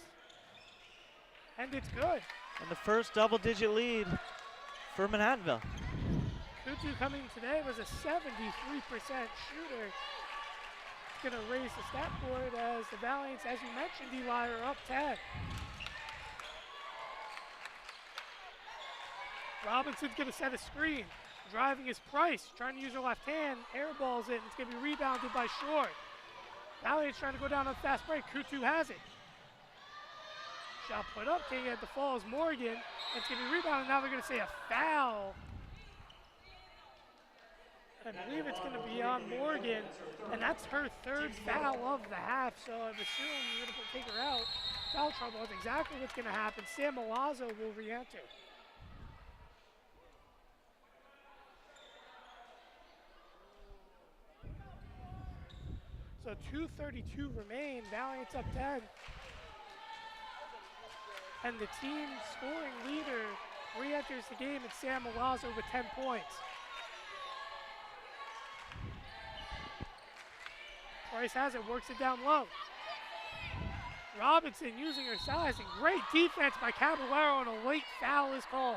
And it's good. And the first double-digit lead for Manhattanville. Kutu coming today was a 73% shooter. Going to raise the stat board as the Valiants, as you mentioned, Eli, are up 10. Robinson's going to set a screen. Driving his Price, trying to use her left hand. Air balls it, and it's going to be rebounded by Short. Valiant's trying to go down on a fast break. Kutu has it. Shot put up, taking it at the falls, Morgan. It's going to be rebounded. Now they're going to say a foul. I believe it's going to be on Morgan, and that's her third foul of the half, so I assume you're going to take her out. Foul trouble, that's exactly what's going to happen. Sam Milazzo will re-enter. So 2:32 remain, Valiant's up 10. And the team scoring leader re-enters the game at Sam Milazzo with 10 points. Price has it, works it down low. Robinson using her size, and great defense by Caballero, and a late foul is called.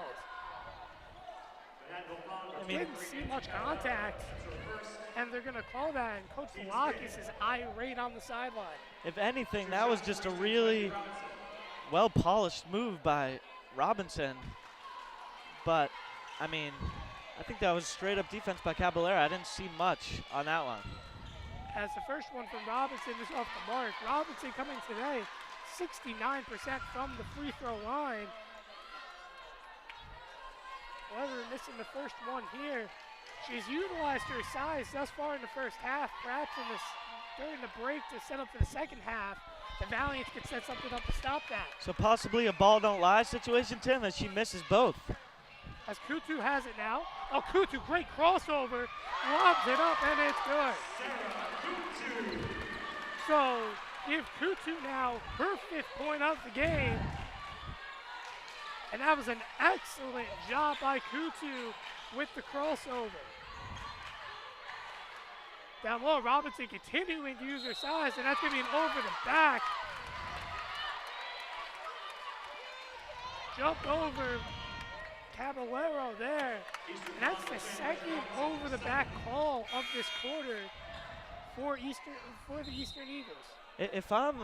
Didn't see much contact, and they're going to call that, and Coach Velakis is irate on the sideline. If anything, that was just a really well-polished move by Robinson. But, I mean, I think that was straight-up defense by Caballero. I didn't see much on that one. As the first one from Robinson is off the mark. Robinson coming today, 69% from the free throw line. However, missing the first one here. She's utilized her size thus far in the first half, perhaps during the break to set up for the second half. the Valiants could set something up to stop that. So possibly a ball don't lie situation, Tim, as she misses both. As Kutu has it now. Oh, Kutu, great crossover. Lobs it up, and it's good. So, give Kutu now her 5th point of the game. And that was an excellent job by Kutu with the crossover. Down low, Robinson continuing to use her size, and that's going to be an over the back. Jumped over Caballero there. And that's the 2nd over the back call of this quarter for the Eastern Eagles. If I'm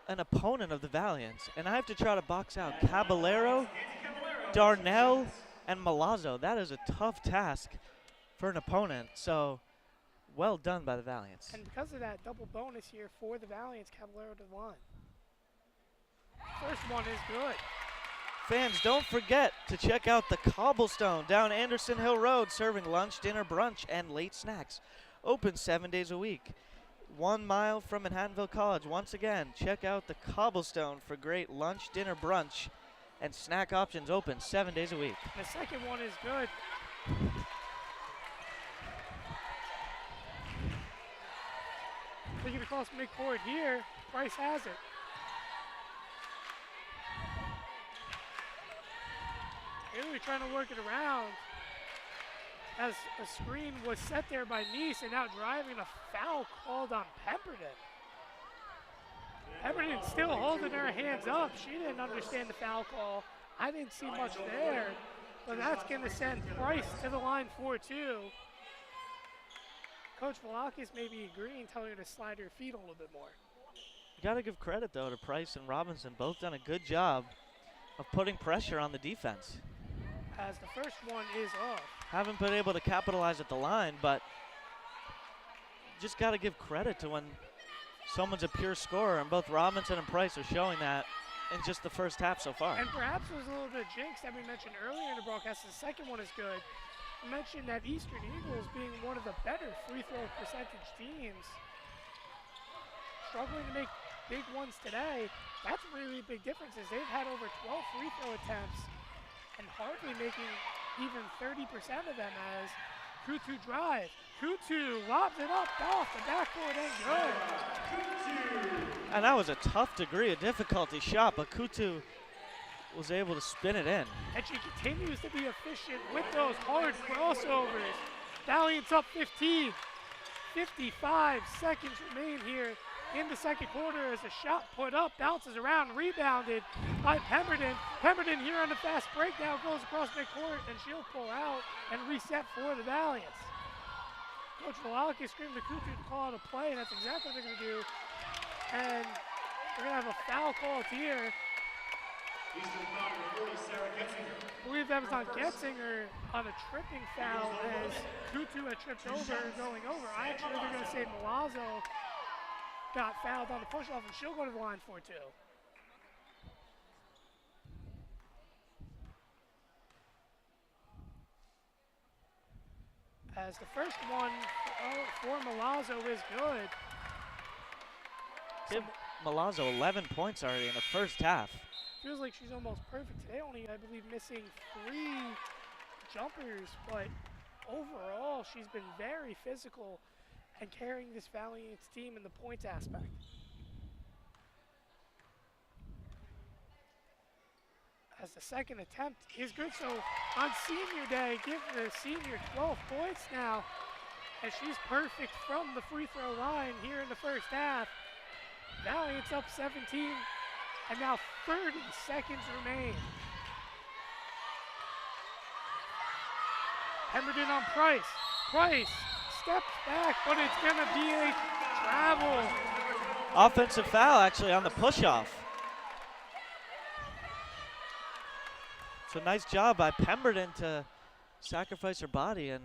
an opponent of the Valiants and I have to try to box out Caballero, Darnell, and Milazzo, that is a tough task for an opponent. So well done by the Valiants. And because of that, double bonus here for the Valiants, Caballero to the line. First one is good. Fans, don't forget to check out the Cobblestone down Anderson Hill Road, serving lunch, dinner, brunch, and late snacks. Open 7 days a week. 1 mile from Manhattanville College. Once again, check out the Cobblestone for great lunch, dinner, brunch, and snack options. Open 7 days a week. The second one is good. Taking across midcourt here. Price has it. Really trying to work it around as a screen was set there by Nice, and now driving a foul called on Pemberton. Pemberton still holding her hands up. She didn't understand the foul call. I didn't see much there, but that's going to send Price to the line for 2. Coach Velakis may be agreeing, telling her to slide her feet a little bit more. You got to give credit, though, to Price and Robinson. Both done a good job of putting pressure on the defense. As the first one is off. Haven't been able to capitalize at the line, but just got to give credit to when someone's a pure scorer, and both Robinson and Price are showing that in just the first half so far. And perhaps there was a little bit of jinx that we mentioned earlier in the broadcast. The second one is good. We mentioned that Eastern Eagles being one of the better free throw percentage teams, struggling to make big ones today. That's really a big difference, as they've had over 12 free throw attempts and hardly making even 30% of them as Kutu drive. Kutu lobs it up off the backboard and good. And that was a tough degree of difficulty shot, but Kutu was able to spin it in. And she continues to be efficient with those hard crossovers. Valiant's up 15. 55 seconds remain here in the second quarter as a shot put up, bounces around, rebounded by Pemberton. Pemberton here on the fast break now goes across midcourt, and she'll pull out and reset for the Valiants. Coach Velakis screamed to Kutu to call out a play, and that's exactly what they're going to do. And they're going to have a foul called here. I believe that was on Getzinger on a tripping foul as Kutu had tripped over going over. I actually think they're going to say Milazzo got fouled on the push-off, and she'll go to the line for 2. As the first one for Milazzo is good. Give Milazzo 11 points already in the first half. Feels like she's almost perfect today, only I believe missing 3 jumpers, but overall she's been very physical and carrying this Valiants team in the points aspect. As the second attempt is good, so on senior day, give the senior 12 points now, as she's perfect from the free throw line here in the first half. Valiants up 17, and now 30 seconds remain. Pemberton on Price. Price steps back, but it's going to be a travel. Offensive foul actually on the push-off. So nice job by Pemberton to sacrifice her body, and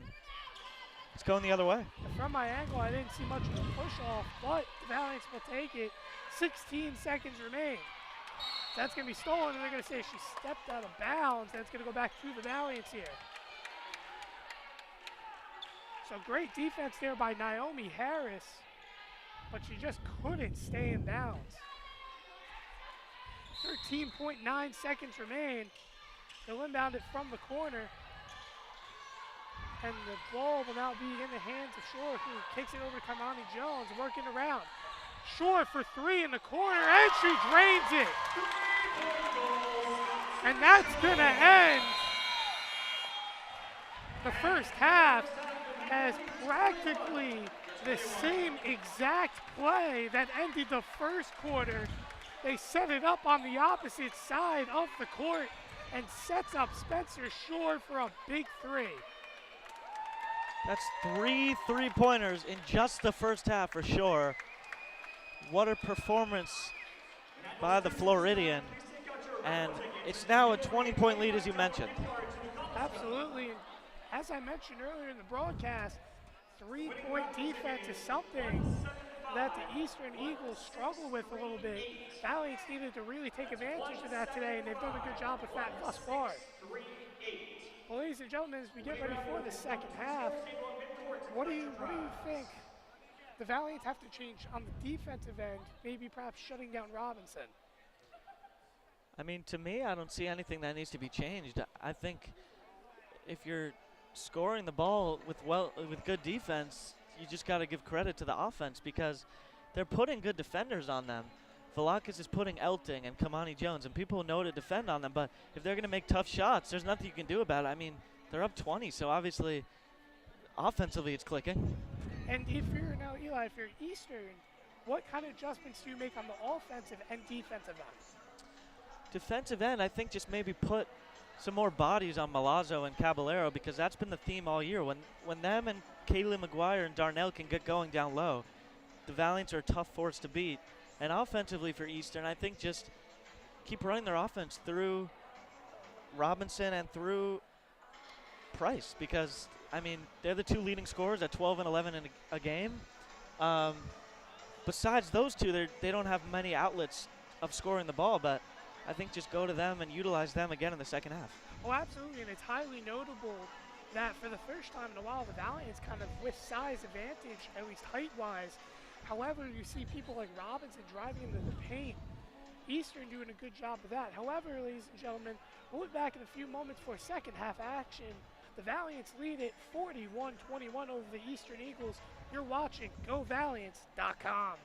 it's going the other way. And from my angle, I didn't see much of a push-off, but the Valiants will take it. 16 seconds remain. So that's going to be stolen, and they're going to say she stepped out of bounds, and it's going to go back to the Valiants here. So great defense there by Naomi Harris, but she just couldn't stay in bounds. 13.9 seconds remain. They'll inbound it from the corner. And the ball will now be in the hands of Shore, who kicks it over to Kamani Jones, working around. Shore for three in the corner, and she drains it. And that's gonna end the first half as practically the same exact play that ended the first quarter. They set it up on the opposite side of the court and sets up Spencer Shore for a big three. That's 3 3-pointers in just the first half for Shore. What a performance by the Floridian. And it's now a 20-point lead, as you mentioned. Absolutely. And as I mentioned earlier in the broadcast, 3-point defense is something that the Eastern Eagles struggle with a little bit. Valiants needed to really take advantage of that today, and they've done a good job with that thus far. Well, ladies and gentlemen, as we get ready for the second half, what do you think the Valiants have to change on the defensive end, maybe perhaps shutting down Robinson? I mean, to me, I don't see anything that needs to be changed. I think if you're scoring the ball with good defense, you just got to give credit to the offense because they're putting good defenders on them. Velakis is putting Elting and Kamani Jones, and people know to defend on them, but if they're going to make tough shots, there's nothing you can do about it. I mean, they're up 20, so obviously offensively it's clicking. And if you're now, Eli, if you're Eastern, what kind of adjustments do you make on the offensive and defensive end? Defensive end, I think just maybe put some more bodies on Milazzo and Caballero because that's been the theme all year. When them and Kaylee McGuire and Darnell can get going down low, the Valiants are a tough force to beat. And offensively for Eastern, I think just keep running their offense through Robinson and through Price because, I mean, they're the two leading scorers at 12 and 11 in a game. Besides those two, they don't have many outlets of scoring the ball, but I think just go to them and utilize them again in the second half. Oh, absolutely, and it's highly notable that for the first time in a while, the Valiants kind of with size advantage, at least height-wise. However, you see people like Robinson driving into the paint. Eastern doing a good job of that. However, ladies and gentlemen, we'll be back in a few moments for second half action. The Valiants lead it 41-21 over the Eastern Eagles. You're watching GoValiants.com.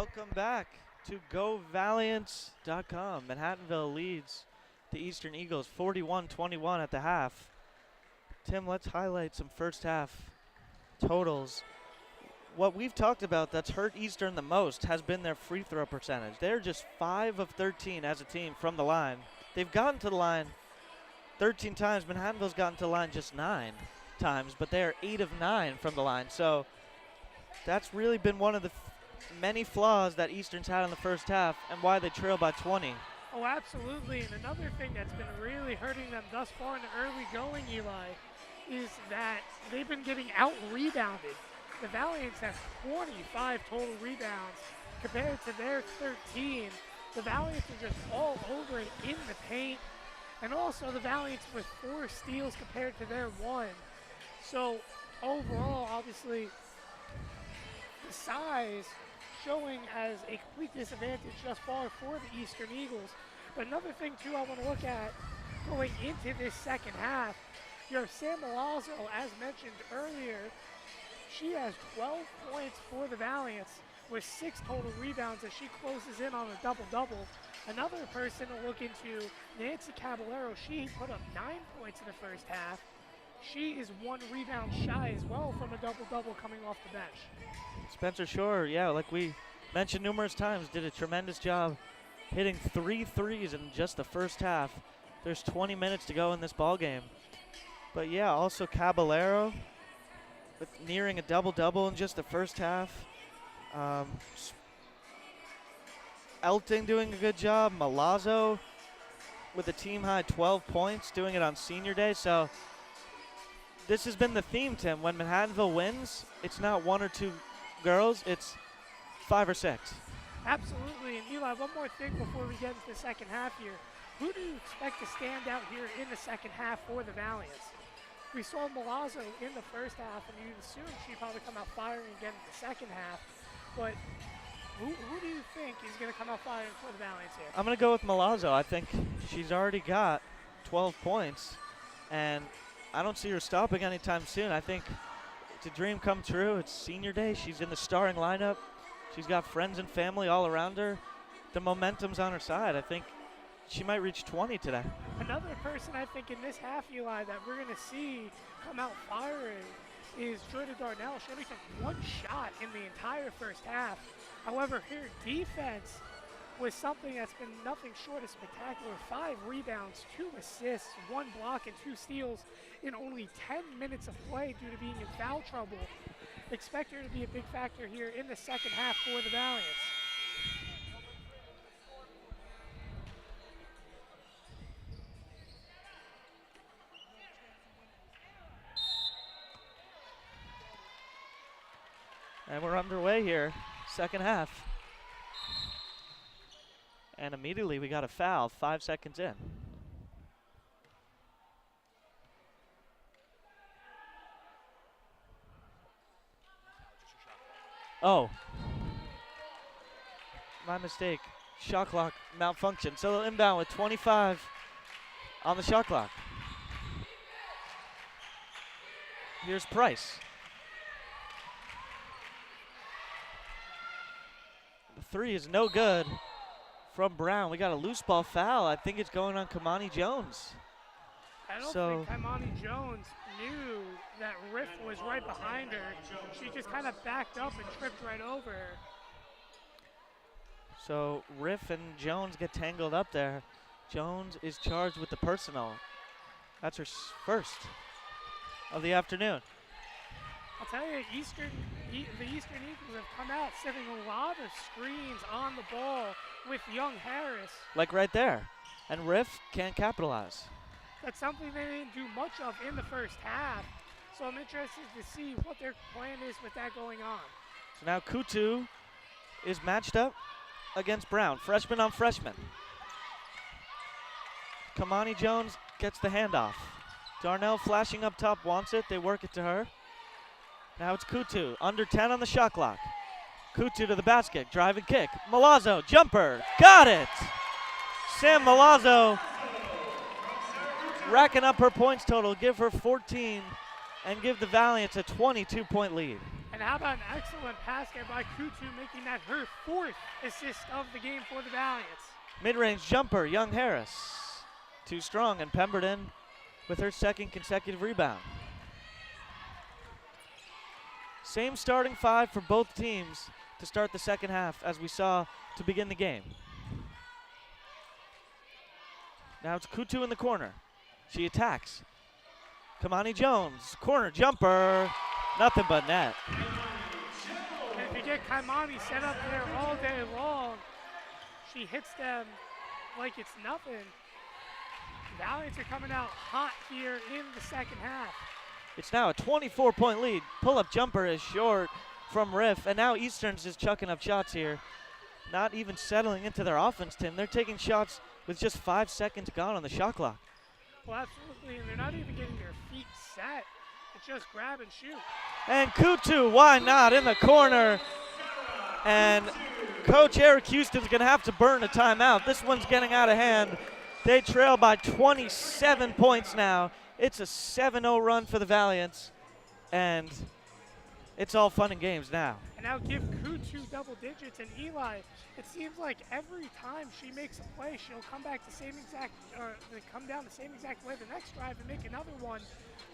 Welcome back to GoValiants.com. Manhattanville leads the Eastern Eagles 41-21 at the half. Tim, let's highlight some first half totals. What we've talked about that's hurt Eastern the most has been their free throw percentage. They're just 5 of 13 as a team from the line. They've gotten to the line 13 times. Manhattanville's gotten to the line just 9 times, but they are 8 of 9 from the line. So that's really been one of the many flaws that Eastern's had in the first half and why they trail by 20. Oh, absolutely. And another thing that's been really hurting them thus far in the early going, Eli, is that they've been getting out-rebounded. The Valiants have 25 total rebounds compared to their 13. The Valiants are just all over it in the paint. And also the Valiants with 4 steals compared to their 1. So overall, obviously, the size showing as a complete disadvantage thus far for the Eastern Eagles. But another thing, too, I want to look at going into this second half, you have Sam Milazzo, as mentioned earlier. She has 12 points for the Valiants with 6 total rebounds as she closes in on a double-double. Another person to look into, Nancy Caballero. She put up 9 points in the first half. She is 1 rebound shy as well from a double-double coming off the bench. Spencer Shore, yeah, like we mentioned numerous times, did a tremendous job hitting 3 threes in just the first half. There's 20 minutes to go in this ball game. But yeah, also Caballero with nearing a double-double in just the first half. Elting doing a good job. Milazzo with a team-high 12 points, doing it on senior day. So this has been the theme, Tim. When Manhattanville wins, it's not 1 or 2 girls, it's 5 or 6. Absolutely. And Eli, one more thing before we get into the second half here. Who do you expect to stand out here in the second half for the Valiants? We saw Milazzo in the first half, and you'd assume she'd probably come out firing again in the second half. But who do you think is going to come out firing for the Valiants here? I'm going to go with Milazzo. I think she's already got 12 points, and I don't see her stopping anytime soon. I think it's a dream come true. It's senior day. She's in the starting lineup. She's got friends and family all around her. The momentum's on her side. I think she might reach 20 today. Another person I think in this half, Eli, that we're going to see come out firing is Jordan Darnell. She only took 1 shot in the entire first half. However, her defense was something that's been nothing short of spectacular. 5 rebounds, 2 assists, 1 block, and 2 steals in only 10 minutes of play due to being in foul trouble. Expect her to be a big factor here in the second half for the Valiants. And we're underway here, second half. And immediately we got a foul 5 seconds in. Oh, my mistake. Shot clock malfunction. So inbound with 25 on the shot clock. Here's Price. The 3 is no good from Brown. We got a loose ball foul. I think it's going on Kamani Jones. I don't think Kamani Jones knew that Riff was right behind her. She just kind of backed up and tripped right over her. So Riff and Jones get tangled up there. Jones is charged with the personal. That's her first of the afternoon. I'll tell you, the Eastern Eagles have come out setting a lot of screens on the ball with young Harris. Like right there. And Riff can't capitalize. That's something they didn't do much of in the first half. So I'm interested to see what their plan is with that going on. So now Kutu is matched up against Brown. Freshman on freshman. Kamani Jones gets the handoff. Darnell flashing up top, wants it. They work it to her. Now it's Kutu, under 10 on the shot clock. Kutu to the basket, drive and kick. Milazzo, jumper, got it! Sam Milazzo racking up her points total, give her 14 and give the Valiants a 22-point lead. And how about an excellent pass there by Kutu, making that her 4th assist of the game for the Valiants. Mid-range jumper, Young Harris. Too strong, and Pemberton with her 2nd consecutive rebound. Same starting 5 for both teams to start the second half as we saw to begin the game. Now it's Kutu in the corner. She attacks. Kamani Jones, corner jumper, nothing but net. And if you get Kaimani set up there all day long, she hits them like it's nothing. Valiants are coming out hot here in the second half. It's now a 24-point lead. Pull-up jumper is short from Riff, and now Eastern's just chucking up shots here. Not even settling into their offense, Tim. They're taking shots with just 5 seconds gone on the shot clock. Well, absolutely, and they're not even getting their feet set. It's just grab and shoot. And Kutu, why not, in the corner. And Coach Eric Houston's going to have to burn a timeout. This one's getting out of hand. They trail by 27 points now. It's a 7-0 run for the Valiants, and it's all fun and games now. And now give Kutu double digits, and Eli, it seems like every time she makes a play, she'll come back the same exact, or come down the same exact way the next drive and make another one.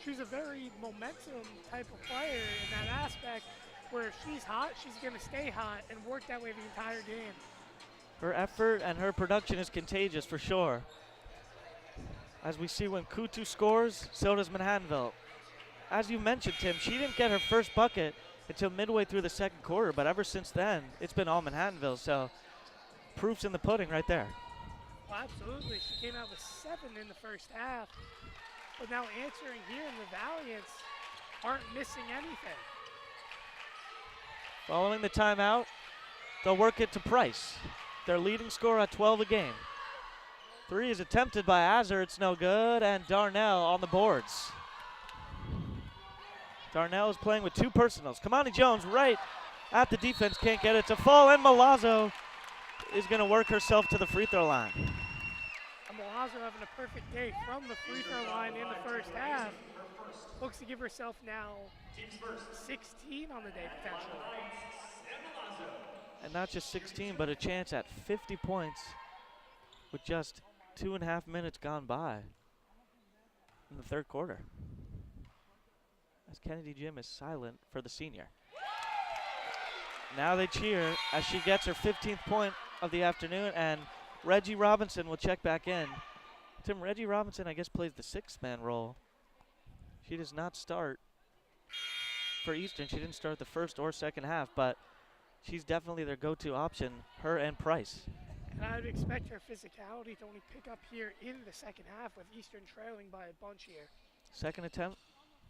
She's a very momentum type of player in that aspect, where if she's hot, she's going to stay hot and work that way the entire game. Her effort and her production is contagious for sure. As we see when Kutu scores, so does Manhattanville. As you mentioned, Tim, she didn't get her first bucket until midway through the second quarter, but ever since then, it's been all Manhattanville, so proof's in the pudding right there. Well, absolutely. She came out with 7 in the first half, but now answering here, and the Valiants aren't missing anything. Following the timeout, they'll work it to Price. Their leading scorer at 12 a game. 3 is attempted by Azar, it's no good, and Darnell on the boards. Darnell is playing with 2 personals. Kamani Jones right at the defense, can't get it to fall, and Milazzo is going to work herself to the free throw line. And Milazzo having a perfect day from the free throw line in the first half. Looks to give herself now 16 on the day potentially. And not just 16, but a chance at 50 points with just 2.5 minutes gone by in the third quarter. As Kennedy Jim is silent for the senior. Now they cheer as she gets her 15th point of the afternoon, and Reggie Robinson will check back in. Tim, Reggie Robinson, I guess, plays the 6th-man role. She does not start for Eastern. She didn't start the first or second half, but she's definitely their go-to option, her and Price. And I'd expect her physicality to only pick up here in the second half, with Eastern trailing by a bunch here. Second attempt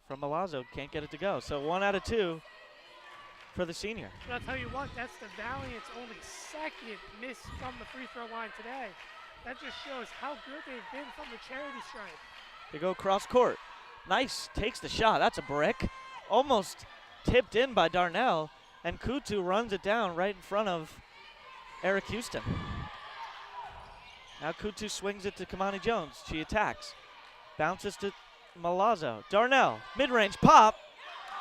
from Milazzo, can't get it to go. So 1 out of 2 for the senior. But I'll tell you what, that's the Valiants' only 2nd miss from the free throw line today. That just shows how good they've been from the charity stripe. They go cross court. Nice, takes the shot, that's a brick. Almost tipped in by Darnell, and Kutu runs it down right in front of Eric Houston. Now Kutu swings it to Kamani Jones. She attacks. Bounces to Milazzo. Darnell, mid-range pop.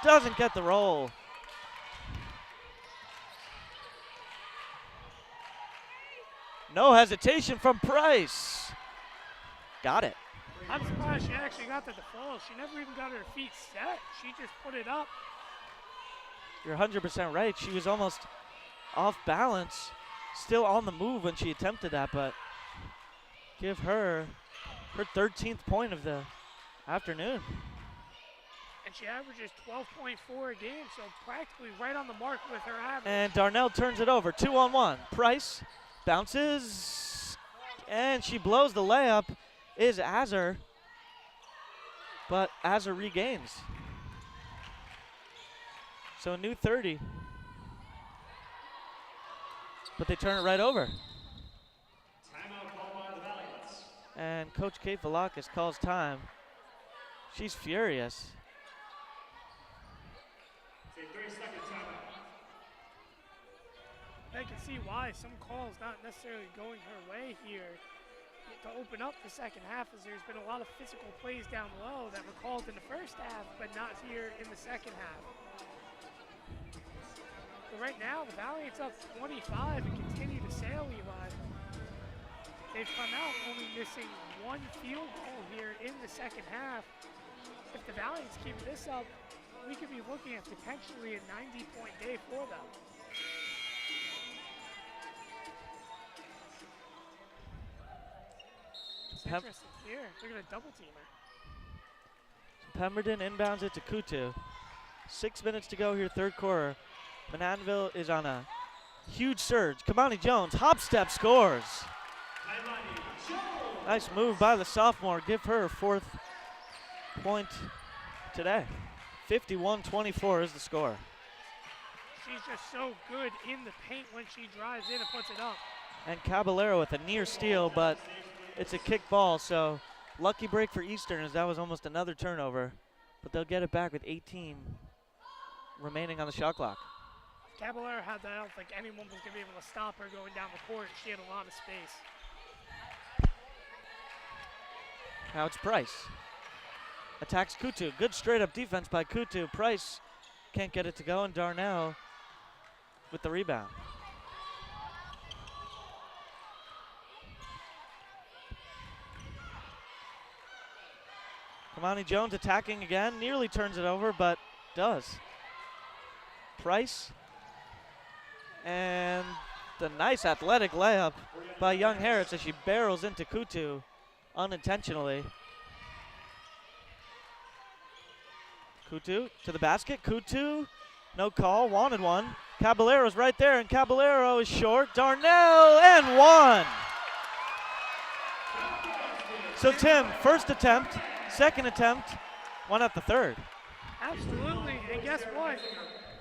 Doesn't get the roll. No hesitation from Price. Got it. I'm surprised she actually got to the fall. She never even got her feet set. She just put it up. You're 100% right. She was almost off balance. Still on the move when she attempted that, but give her her 13th point of the afternoon. And she averages 12.4 a game, so practically right on the mark with her average. And Darnell turns it over, 2-on-1. Price bounces, and she blows the layup, is Azar, but Azar regains. So a new 30. But they turn it right over. Timeout called by the Valiants. And Coach Kate Velakis calls time. She's furious. It's a 3-second timeout. I can see why some calls not necessarily going her way here to open up the second half, as there's been a lot of physical plays down low that were called in the first half, but not here in the second half. right now, the Valiant's up 25 and continue to sail, Eli. They've come out only missing one field goal here in the second half. If the Valiants keep this up, we could be looking at potentially a 90-point day for them. It's interesting here. They're going to double team her. Pemberton inbounds it to Kutu. 6 minutes to go here, third quarter. Manhattanville is on a huge surge. Kamani Jones, hop step, scores. Nice move by the sophomore. Give her 4th point today. 51-24 is the score. She's just so good in the paint when she drives in and puts it up. And Caballero with a near steal, but it's a kick ball, so lucky break for Eastern as that was almost another turnover. But they'll get it back with 18 remaining on the shot clock. Caballero had that. I don't think anyone was going to be able to stop her going down the court. She had a lot of space. Now it's Price. Attacks Kutu. Good straight up defense by Kutu. Price can't get it to go, and Darnell with the rebound. Kamani Jones attacking again. Nearly turns it over, but does. Price. And the nice athletic layup by Young Harris as she barrels into Kutu unintentionally. Kutu to the basket. Kutu, no call, wanted one. Caballero's right there, and Caballero is short. Darnell, and one. So Tim, first attempt, second attempt, one at the third. Absolutely, and guess what?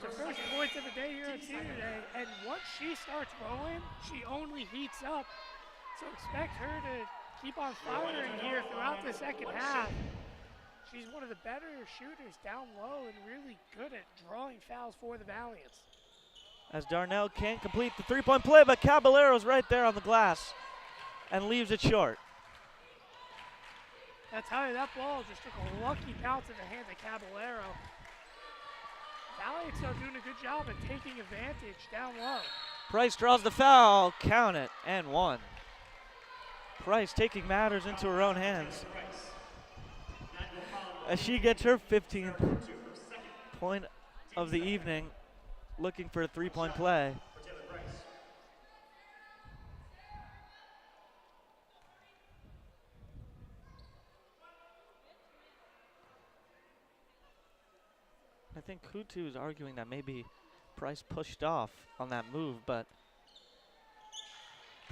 The first points of the day here at Senior Day, and once she starts rolling, she only heats up. So expect her to keep on firing here throughout the second half. She's one of the better shooters down low and really good at drawing fouls for the Valiants. As Darnell can't complete the three-point play, but Caballero's right there on the glass and leaves it short. I tell you, that ball just took a lucky bounce in the hands of Caballero. Valiants are doing a good job at taking advantage down low. Price draws the foul, count it, and one. Price taking matters into her own hands as she gets her 15th point of the evening, looking for a three-point play. I think Kutu is arguing that maybe Price pushed off on that move, but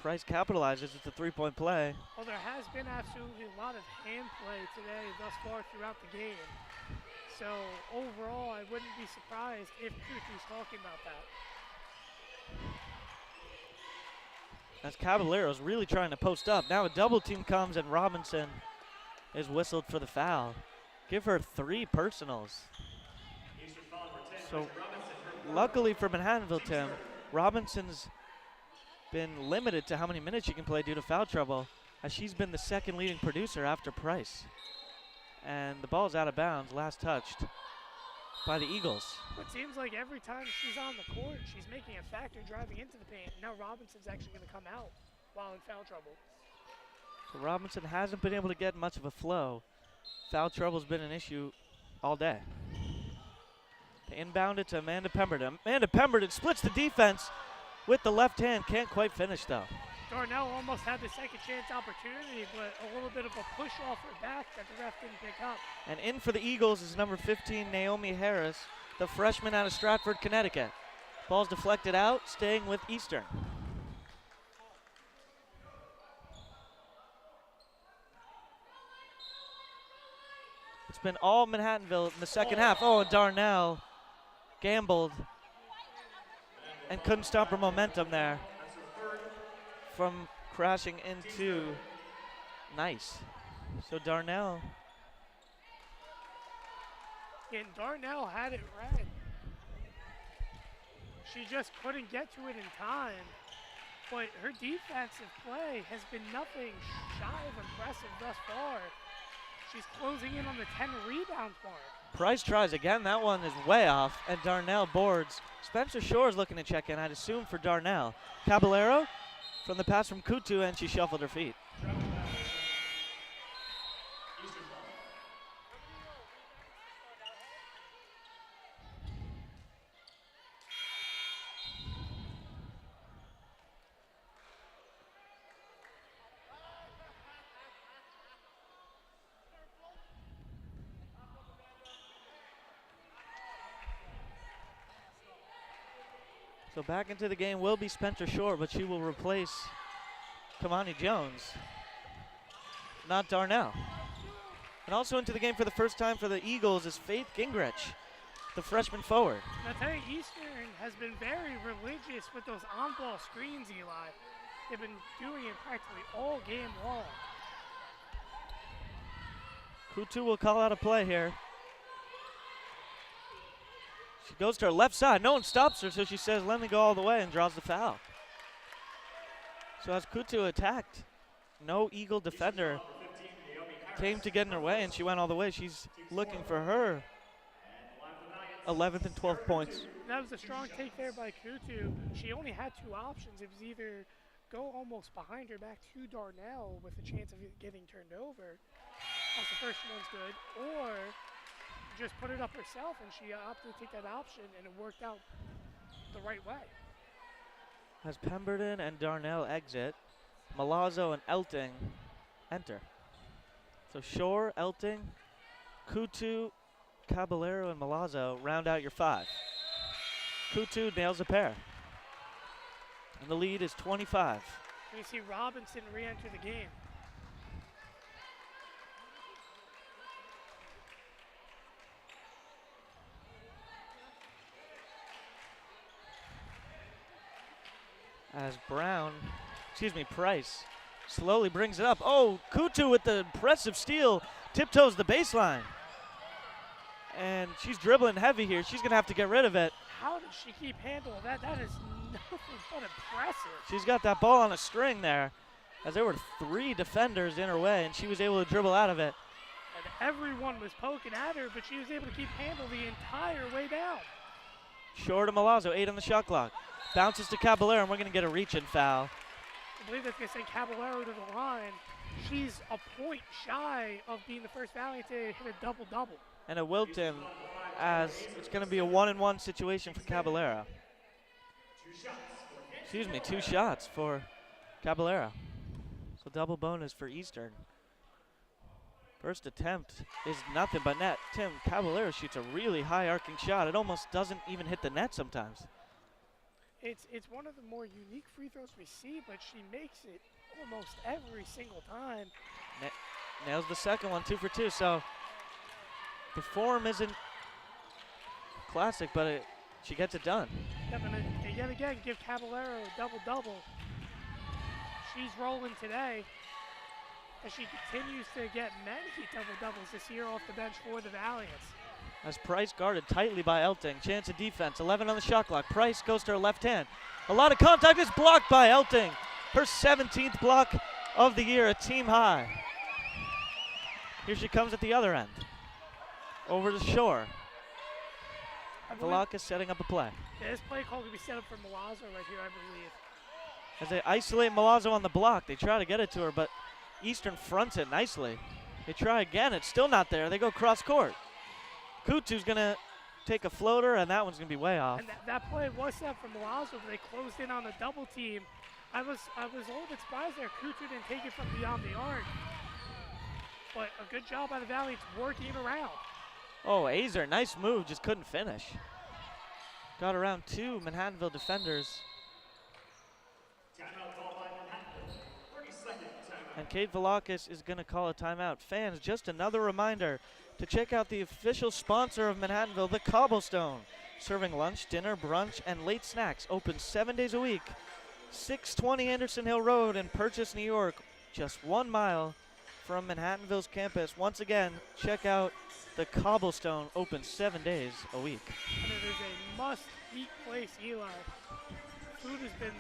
Price capitalizes. It's a three-point play. Well, there has been absolutely a lot of hand play today thus far throughout the game. So overall, I wouldn't be surprised if Kutu's talking about that. As Caballero's really trying to post up. Now a double team comes and Robinson is whistled for the foul. Give her 3 personals. So luckily for Manhattanville, Tim, Robinson's been limited to how many minutes she can play due to foul trouble, as she's been the second leading producer after Price. And the ball's out of bounds, last touched by the Eagles. It seems like every time she's on the court, she's making a factor driving into the paint. Now Robinson's actually going to come out while in foul trouble. So Robinson hasn't been able to get much of a flow. Foul trouble's been an issue all day. They inbound it to Amanda Pemberton. Amanda Pemberton splits the defense with the left hand. Can't quite finish, though. Darnell almost had the second chance opportunity, but a little bit of a push off her back that the ref didn't pick up. And in for the Eagles is number 15, Naomi Harris, the freshman out of Stratford, Connecticut. Ball's deflected out, staying with Eastern. It's been all Manhattanville in the second half. Oh, and Darnell gambled and couldn't stop her momentum there from crashing into Nice. So Darnell. And Darnell had it red. She just couldn't get to it in time. But her defensive play has been nothing shy of impressive thus far. She's closing in on the 10 rebound mark. Price tries again. That one is way off, and Darnell boards. Spencer Shore is looking to check in, I'd assume, for Darnell. Caballero from the pass from Kutu, and she shuffled her feet. So back into the game will be Spencer Shore, but she will replace Kamani Jones, not Darnell. And also into the game for the first time for the Eagles is Faith Gingrich, the freshman forward. Now, I tell you, Eastern has been very religious with those on-ball screens, Eli. They've been doing it practically all game long. Kutu will call out a play here. She goes to her left side. No one stops her, so she says, let me go all the way, and draws the foul. So as Kutu attacked, no Eagle defender came to get in her way, and she went all the way. She's looking for her 11th and 12th points. That was a strong take there by Kutu. She only had two options. It was either go almost behind her back to Darnell with a chance of it getting turned over, as the first one's good, or just put it up herself, and she opted to take that option, and it worked out the right way. As Pemberton and Darnell exit, Malazzo and Elting enter. So Shore, Elting, Kutu, Caballero, and Malazzo round out your five. Kutu nails a pair. And the lead is 25. And you see Robinson re-enter the game. As Price slowly brings it up. Oh, Kutu with the impressive steal, tiptoes the baseline. And she's dribbling heavy here. She's going to have to get rid of it. How does she keep handling that? That is nothing but impressive. She's got that ball on a string there, as there were three defenders in her way, and she was able to dribble out of it. And everyone was poking at her, but she was able to keep handle the entire way down. Short to Malazzo, 8 on the shot clock. Bounces to Caballero, and we're going to get a reach-in foul. I believe that's going to send Caballero to the line. She's a point shy of being the first Valiant to hit a double-double. And a Wilton, as it's going to be a 1-and-1 situation for Caballero. Excuse me, 2 shots for Caballero. So double bonus for Eastern. First attempt is nothing but net. Tim, Caballero shoots a really high arcing shot. It almost doesn't even hit the net sometimes. It's one of the more unique free throws we see, but she makes it almost every single time. Nails the second one, 2 for 2. So the form isn't classic, but she gets it done. I'm going to yet again give Caballero a double-double. She's rolling today, as she continues to get many double-doubles this year off the bench for the Valiants. As Price guarded tightly by Elting. Chance of defense, 11 on the shot clock. Price goes to her left hand. A lot of contact is blocked by Elting. Her 17th block of the year, a team high. Here she comes at the other end. Over to Shore. Velakis setting up a play. Yeah, this play call could be set up for Malazzo right here, I believe. As they isolate Malazzo on the block, they try to get it to her, but Eastern fronts it nicely. They try again, it's still not there. They go cross court. Kutu's gonna take a floater, and that one's gonna be way off. And that play was set for Malazzo, but they closed in on the double team. I was a little bit surprised there. Kutu didn't take it from beyond the arc. But a good job by the Valiants working around. Oh, Azer, nice move, just couldn't finish. Got around 2 Manhattanville defenders. Timeout called by Manhattanville. 30-second timeout. And Kate Velakis is gonna call a timeout. Fans, just another reminder to check out the official sponsor of Manhattanville, the Cobblestone. Serving lunch, dinner, brunch, and late snacks. Open 7 days a week. 620 Anderson Hill Road in Purchase, New York. Just 1 mile from Manhattanville's campus. Once again, check out the Cobblestone, open 7 days a week. And it is a must-eat place, Eli. Food has been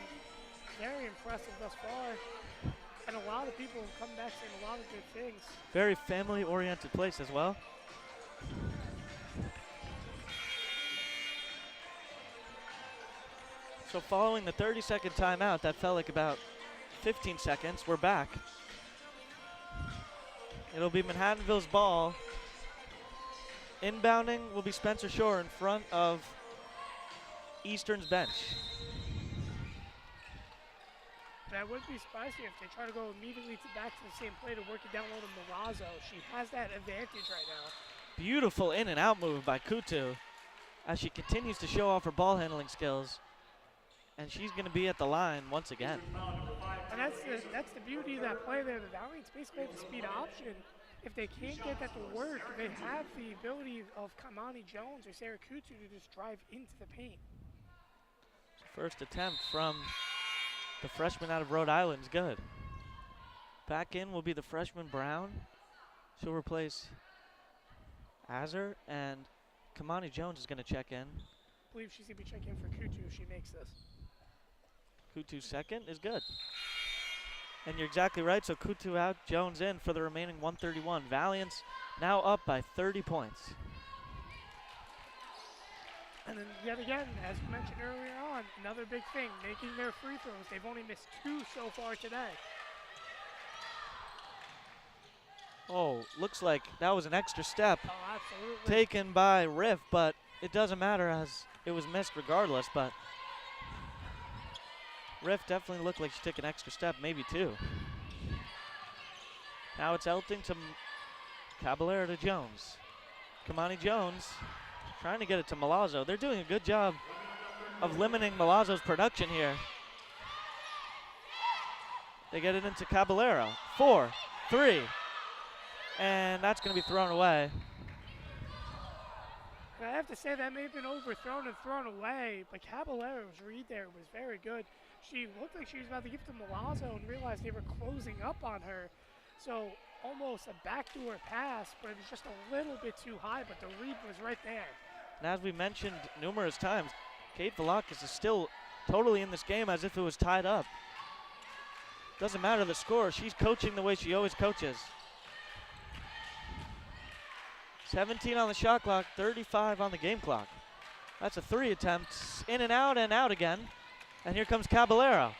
very impressive thus far. And a lot of people have come back saying a lot of good things. Very family-oriented place as well. So following the 30-second timeout, that felt like about 15 seconds, we're back. It'll be Manhattanville's ball. Inbounding will be Spencer Shore in front of Eastern's bench. That wouldn't be surprising if they try to go immediately back to the same play to work it down low to Milazzo. She has that advantage right now. Beautiful in and out move by Kutu as she continues to show off her ball handling skills. And she's going to be at the line once again. And that's the beauty of that play there. The Valiants basically have the speed option. If they can't get that to work, they have the ability of Kamani Jones or Sarah Kutu to just drive into the paint. First attempt from the freshman out of Rhode Island is good. Back in will be the freshman Brown. She'll replace Azar, and Kamani Jones is going to check in. I believe she's going to be checking in for Kutu if she makes this. Kutu's second is good. And you're exactly right, so Kutu out, Jones in for the remaining 131. Valiants now up by 30 points. And then yet again, as we mentioned earlier on, another big thing, making their free throws. They've only missed 2 so far today. Oh, looks like that was an extra step Oh, absolutely. taken by Riff, but it doesn't matter as it was missed regardless, but Riff definitely looked like she took an extra step, maybe 2. Now it's Elting to Caballero to Jones. Kamani Jones trying to get it to Milazzo. They're doing a good job of limiting Milazzo's production here. They get it into Caballero. 4, 3, and that's going to be thrown away. And I have to say that may have been overthrown and thrown away, but Caballero's read there was very good. She looked like she was about to give it to Milazzo and realized they were closing up on her. So almost a backdoor pass, but it was just a little bit too high, but the read was right there. And as we mentioned numerous times, Kate Velakis is still totally in this game as if it was tied up. Doesn't matter the score, she's coaching the way she always coaches. 17 on the shot clock, 35 on the game clock. That's a 3 attempt, in and out again. And here comes Caballero.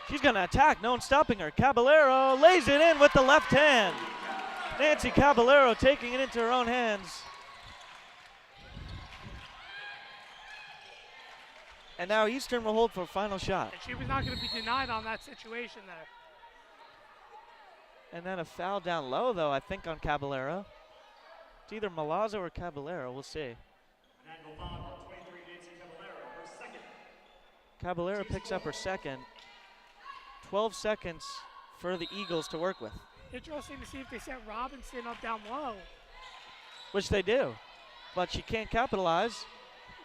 She's gonna attack, no one's stopping her. Caballero lays it in with the left hand. Nancy Caballero taking it into her own hands. And now Eastern will hold for a final shot. And she was not going to be denied on that situation there. And then a foul down low, though, I think, on Caballero. It's either Milazzo or Caballero, we'll see. Caballero picks up her second. 12 seconds for the Eagles to work with. Interesting to see if they set Robinson up down low. Which they do, but she can't capitalize.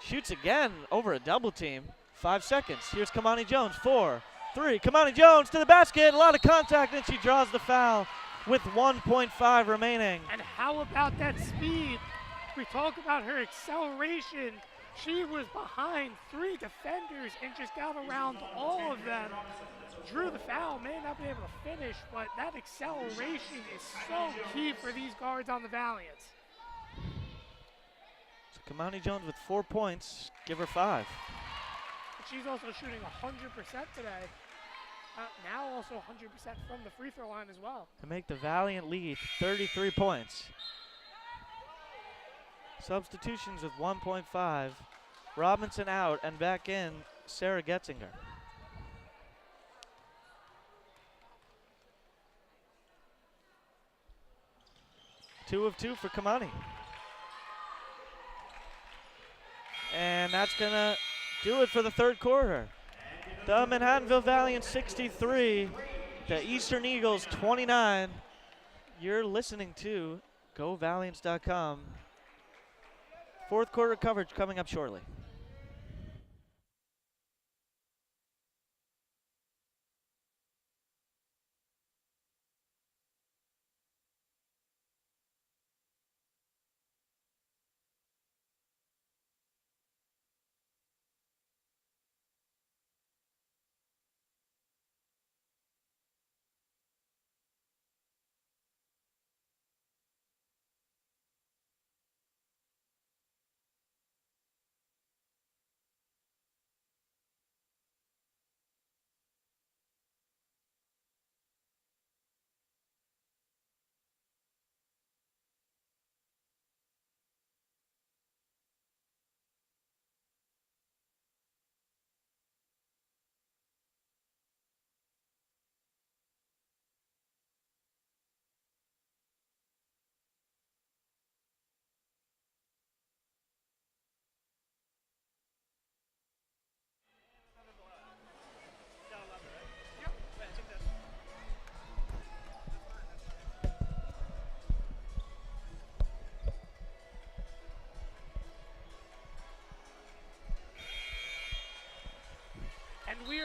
Shoots again over a double team. 5 seconds. Here's Kamani Jones. 4, 3. Kamani Jones to the basket. A lot of contact, and she draws the foul with 1.5 remaining. And how about that speed? We talk about her acceleration. She was behind 3 defenders and just got around all of them. Drew the foul, may not be able to finish, but that acceleration is so key for these guards on the Valiants. So Kamani Jones with 4 points, give her 5. But she's also shooting 100% today. Now also 100% from the free throw line as well. To make the Valiant lead 33 points. Substitutions with 1.5. Robinson out and back in Sarah Getzinger. Two of 2 for Kamani. And that's gonna do it for the third quarter. The Manhattanville Valiants 63, the Eastern Eagles 29. You're listening to GoValiants.com. Fourth quarter coverage coming up shortly.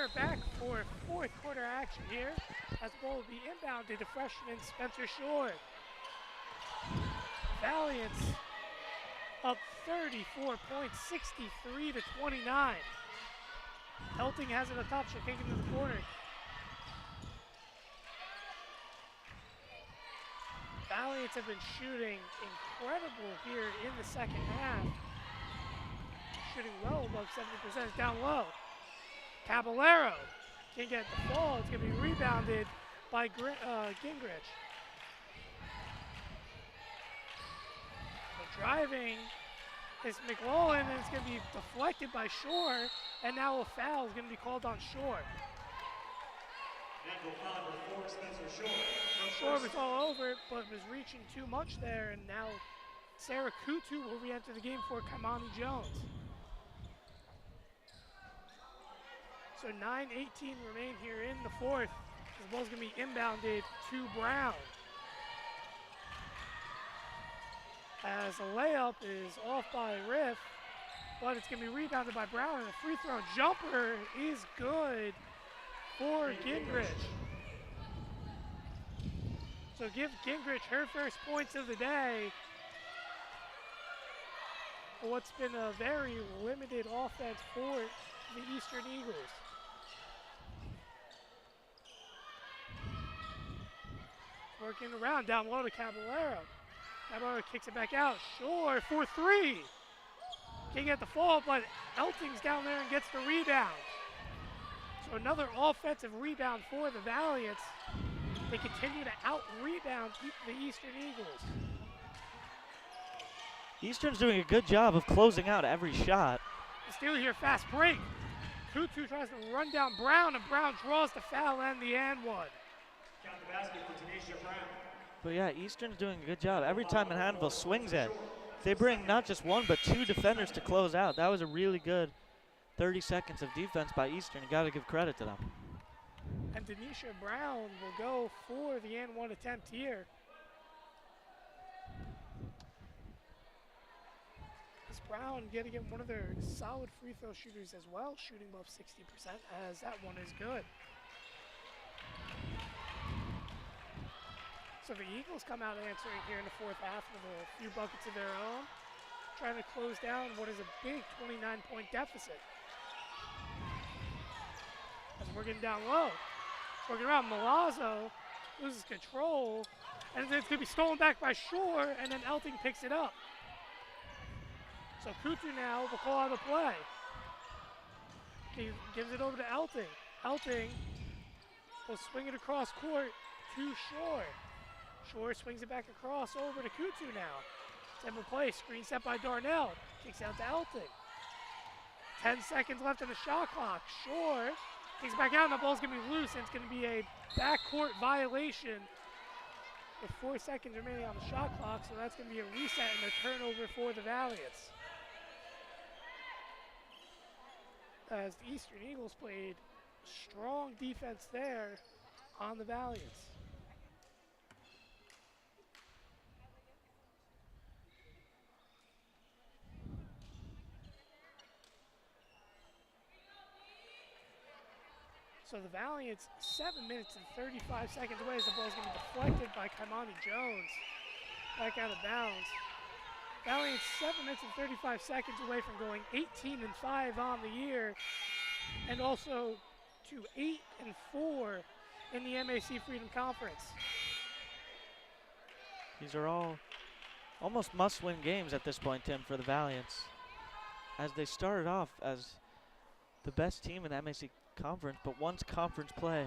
are back for fourth quarter action here, as the ball will be inbounded to freshman Spencer Shore. Valiants up 34 points, 63-29. Elting has it up top, she'll kick it into the corner. Valiants have been shooting incredible here in the second half. Shooting well above 70%, it's down low. Caballero can't get the ball, it's gonna be rebounded by Gingrich. So driving is McLaughlin, and it's gonna be deflected by Shore, and now a foul is gonna be called on Shore. Shore was all over it, but was reaching too much there, and now Sarah Kutu will re-enter the game for Kaimani Jones. So 9:18 remain here in the fourth. The ball's gonna be inbounded to Brown. As a layup is off by Riff, but it's gonna be rebounded by Brown, and the free throw jumper is good for Gingrich. So give Gingrich her first points of the day for what's been a very limited offense for the Eastern Eagles. Working around, down low to Caballero. Caballero kicks it back out. Shore for three. Can't get the fall, but Elting's down there and gets the rebound. So another offensive rebound for the Valiants. They continue to out-rebound the Eastern Eagles. Eastern's doing a good job of closing out every shot. The Steelers here, fast break. Kutu tries to run down Brown, and Brown draws the foul and the and one. Count the basket for Tanisha Brown. But yeah, Eastern's doing a good job. Every time Manhattanville swings it, they bring not just one, but two defenders to close out. That was a really good 30 seconds of defense by Eastern. You gotta give credit to them. And Tanisha Brown will go for the and one attempt here. As Brown getting in one of their solid free throw shooters as well, shooting above 60%, as that one is good. So the Eagles come out answering here in the fourth half with a few buckets of their own, trying to close down what is a big 29-point deficit. As we're getting down low, working around, Milazzo loses control, and it's gonna be stolen back by Shore, and then Elting picks it up. So Kutu now will call out a play. He gives it over to Elting. Elting will swing it across court to Shore. Shore swings it back across over to Kutu now. Same play, screen set by Darnell. Kicks out to Elting. 10 seconds left in the shot clock. Shore kicks back out, and the ball's gonna be loose, and it's gonna be a backcourt violation with 4 seconds remaining on the shot clock, so that's gonna be a reset and a turnover for the Valiants. As the Eastern Eagles played strong defense there on the Valiants. So the Valiants 7 minutes and 35 seconds away as the ball's gonna be deflected by Kaimani Jones. Back out of bounds. Valiants 7 minutes and 35 seconds away from going 18-5 on the year, and also to 8-4 in the MAC Freedom Conference. These are all almost must-win games at this point, Tim, for the Valiants, as they started off as the best team in the MAC Conference, but once conference play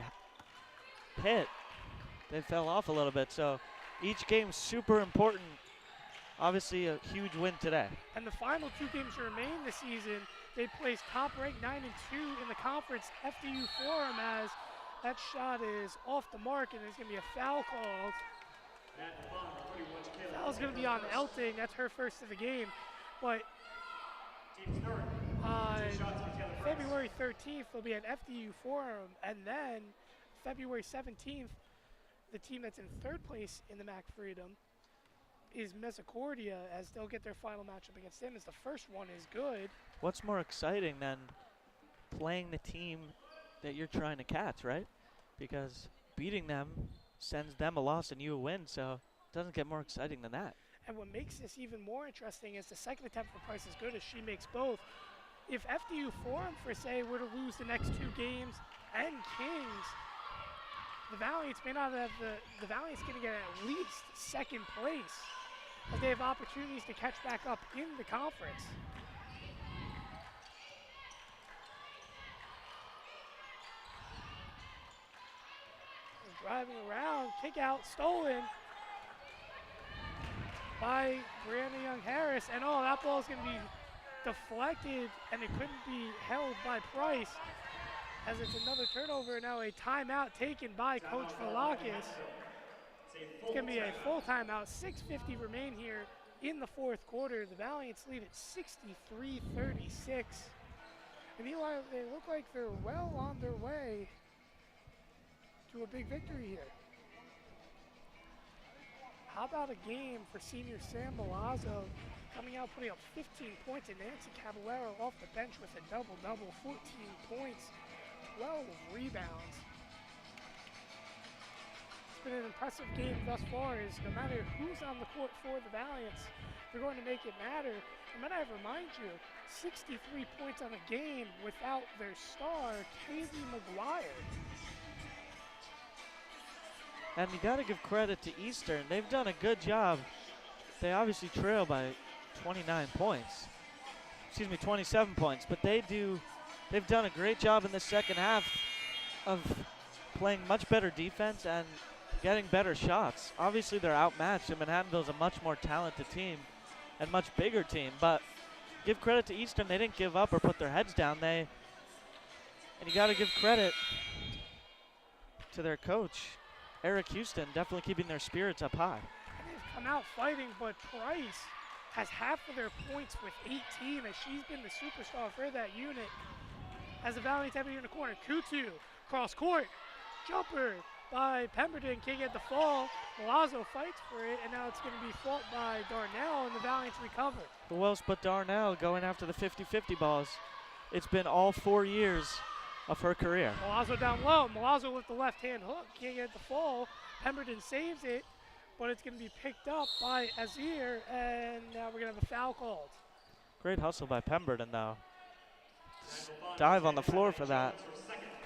hit, they fell off a little bit. So each game super important. Obviously a huge win today. And the final two games to remain this season, they placed top-ranked 9-2 in the conference FDU Forum, as that shot is off the mark and there's going to be a foul called. Foul's going to be on Elting. That's her first of the game. But on February 13th, they'll be at FDU Forum, and then February 17th, the team that's in third place in the MAC Freedom is Misericordia, as they'll get their final matchup against them, as the first one is good. What's more exciting than playing the team that you're trying to catch, right? Because beating them sends them a loss and you a win, so it doesn't get more exciting than that. And what makes this even more interesting is the second attempt for Price is Good as she makes both. If FDU Forum, for say, were to lose the next 2 games and Kings, the Valiants may not have the Valiants going to get at least second place as they have opportunities to catch back up in the conference. Driving around, kick out, stolen by Brianna Young-Harris. And oh, that ball is going to be deflected and it couldn't be held by Price as it's another turnover. Now a timeout taken by Coach Velakis. It's going to be a full timeout. 6:50 remain here in the fourth quarter. The Valiants lead at 63-36. And Eli, they look like they're well on their way to a big victory here. How about a game for senior Sam Milazzo coming out putting up 15 points, and Nancy Caballero off the bench with a double-double, 14 points, 12 rebounds. It's been an impressive game thus far, as no matter who's on the court for the Valiants, they're going to make it matter. And might I remind you, 63 points on a game without their star, Casey McGuire. And you got to give credit to Eastern. They've done a good job. They obviously trail by 29 points. Excuse me, 27 points. But they've done a great job in the second half of playing much better defense and getting better shots. Obviously, they're outmatched, and Manhattanville's a much more talented team and much bigger team. But give credit to Eastern. They didn't give up or put their heads down. And you got to give credit to their coach, Eric Houston, definitely keeping their spirits up high. And they've come out fighting, but Price has half of their points with 18, as she's been the superstar for that unit. As the Valiants have it in the corner, Kutu, cross court, jumper by Pemberton, can't get the fall. Milazzo fights for it, and now it's going to be fought by Darnell, and the Valiants recover. Who else but Darnell going after the 50-50 balls? It's been all 4 years of her career. Milazzo down low. Milazzo with the left-hand hook. Can't get the fall. Pemberton saves it, but it's going to be picked up by Azir, and now we're going to have a foul called. Great hustle by Pemberton, though. Dive on the floor for that.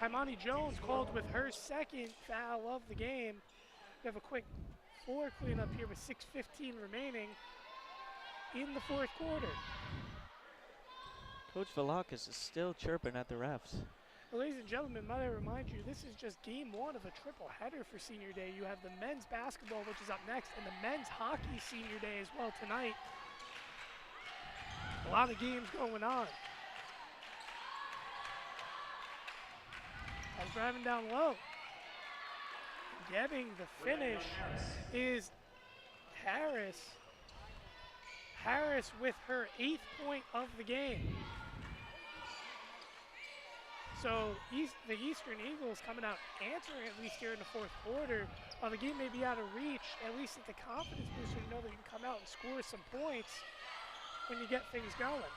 Kaimani Jones called with her second foul of the game. We have a quick floor cleanup here with 6:15 remaining in the fourth quarter. Coach Velakis is still chirping at the refs. Well, ladies and gentlemen, might I remind you, this is just game one of a triple header for Senior Day. You have the men's basketball, which is up next, and the men's hockey Senior Day as well tonight. A lot of games going on. As driving down low. Getting the finish is Harris. Harris with her 8th point of the game. So the Eastern Eagles coming out answering at least here in the fourth quarter. While the game may be out of reach, at least it's a confidence booster to know that you can come out and score some points when you get things going.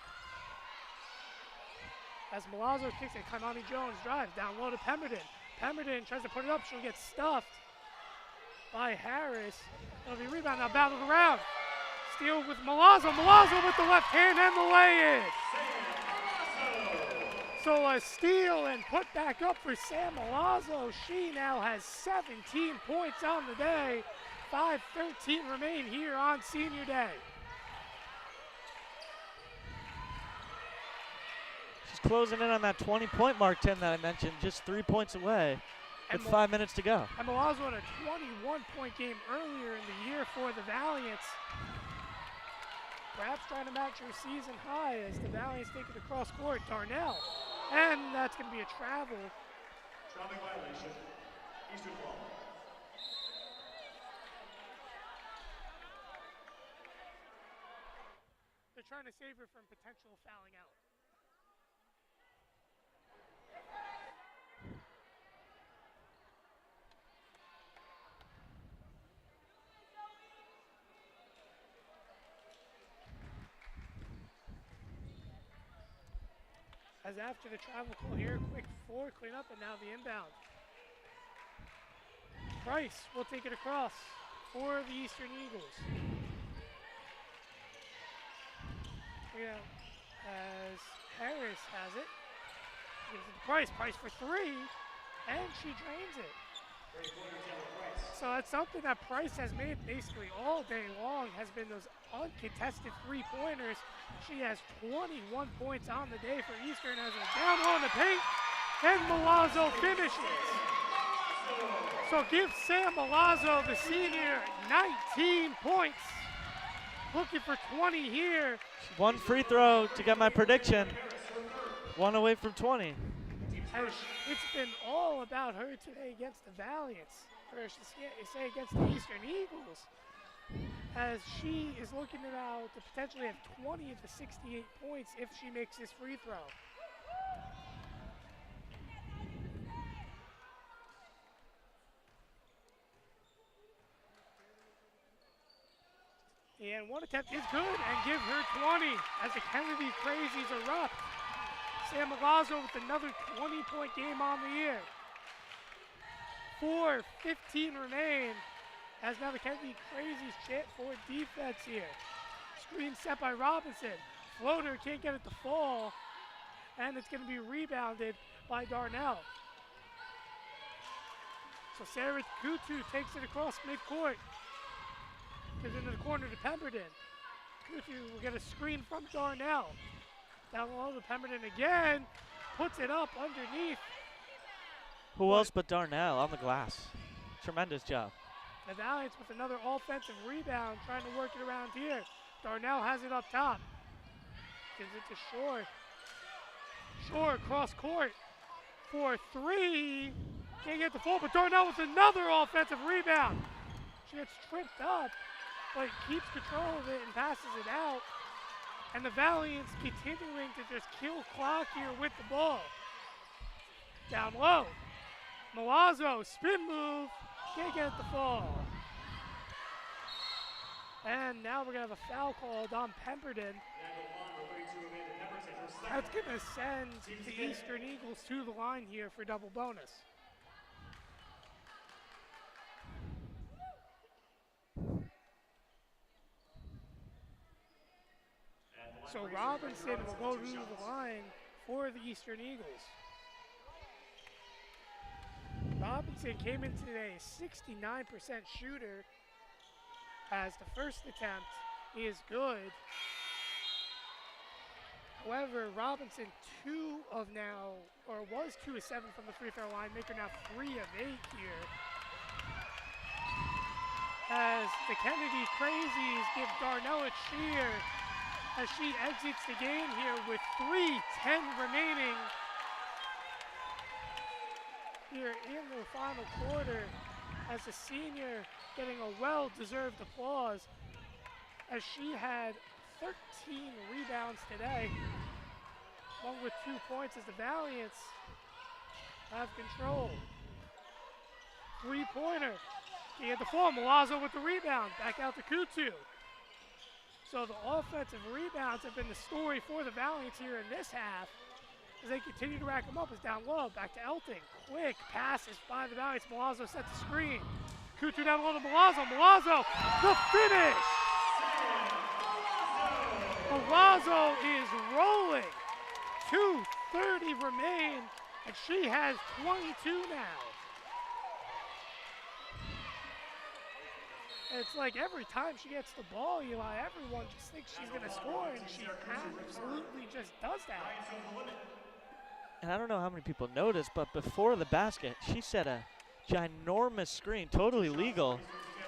As Milazzo kicks it, Kaimani Jones drives down low to Pemberton. Pemberton tries to put it up, she'll get stuffed by Harris. It'll be rebound, now battled around. Steal with Milazzo. Milazzo with the left hand and the lay-in. So a steal and put back up for Sam Milazzo. She now has 17 points on the day. 5:13 remain here on Senior Day. She's closing in on that 20-point mark, Tim, that I mentioned, just 3 points away with 5 minutes to go. And Milazzo had a 21-point game earlier in the year for the Valiants. Perhaps trying to match her season high as the Valiants take it across court. Darnell. And that's going to be a travel. Traveling violation. Eastern ball. They're trying to save her from potential fouling out. As after the travel call here, quick floor, clean up, and now the inbound. Price will take it across for the Eastern Eagles. Yeah, as Harris has it. Gives it to Price. Price for three, and she drains it. So that's something that Price has made basically all day long, has been those uncontested three-pointers. She has 21 points on the day for Eastern as a down low in the paint, and Milazzo finishes. So give Sam Milazzo, the senior, 19 points. Looking for 20 here. One free throw to get my prediction. One away from 20. As it's been all about her today against the Valiants, or I should say against the Eastern Eagles, as she is looking now to potentially have 20 of the 68 points if she makes this free throw. And one attempt is good, and give her 20 as the Kennedy Crazies erupt. Sam Milazzo with another 20-point game on the year. 4:15 remain, as now the Kennedy Crazies chant for defense here. Screen set by Robinson. Floater can't get it to fall, and it's going to be rebounded by Darnell. So Sarah Kutu takes it across midcourt. Gives it into the corner to Pemberton. Kutu will get a screen from Darnell. Down low to Pemberton again. Puts it up underneath. Who else but Darnell on the glass? Tremendous job. The Valiants with another offensive rebound, trying to work it around here. Darnell has it up top. Gives it to Shore. Shore cross court for three. Can't get the full, but Darnell with another offensive rebound. She gets tripped up, but keeps control of it and passes it out. And the Valiants continuing to just kill clock here with the ball. Down low. Milazzo, spin move, can't get it to fall. And now we're gonna have a foul called on Pemberton. That's gonna send the Eastern Eagles to the line here for double bonus. So Robinson will go to the line for the Eastern Eagles. Robinson came in today a 69% shooter, as the first attempt is good. However, Robinson was 2 of 7 from the free throw line, making now 3 of 8 here. As the Kennedy Crazies give Darnell a cheer as she exits the game here with 3:10 remaining here in the final quarter, as the senior getting a well-deserved applause, as she had 13 rebounds today, along with 2 points, as the Valiants have control. Three-pointer. He had the fall. Milazzo with the rebound. Back out to Kutu. So the offensive rebounds have been the story for the Valiants here in this half, as they continue to rack them up. As down low, back to Elting. Quick passes by the Valiants. Milazzo sets the screen. Kutu down low to Milazzo. Milazzo, the finish! Milazzo is rolling. 2:30 remain, and she has 22 now. It's like every time she gets the ball, Eli, everyone just thinks she's going to score, and she absolutely just does that. And I don't know how many people noticed, but before the basket, she set a ginormous screen, totally legal,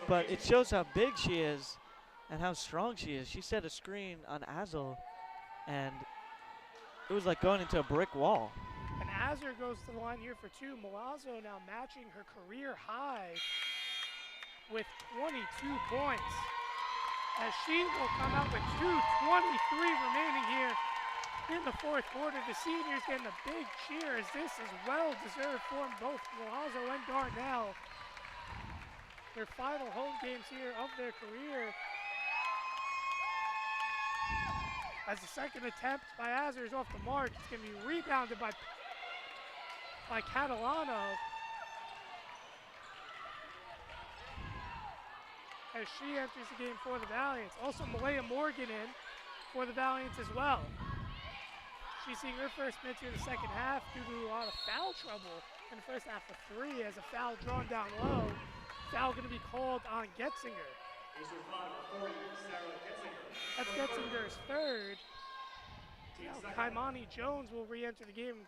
but it shows how big she is and how strong she is. She set a screen on Azel, and it was like going into a brick wall. And Azar goes to the line here for 2. Milazzo now matching her career high with 22 points, as she will come out with 2:23 remaining here in the fourth quarter. The seniors getting a big cheer, as this is well-deserved for both Milazzo and Darnell. Their final home games here of their career. As the second attempt by Azar is off the mark, it's going to be rebounded by by Catalano. As she enters the game for the Valiants. Also Malaya Morgan in for the Valiants as well. She's seeing her first minutes here in the second half due to a lot of foul trouble in the first half of 3 as a foul drawn down low. Foul going to be called on Getzinger. That's Getzinger's third. Now Kaimani Jones will re-enter the game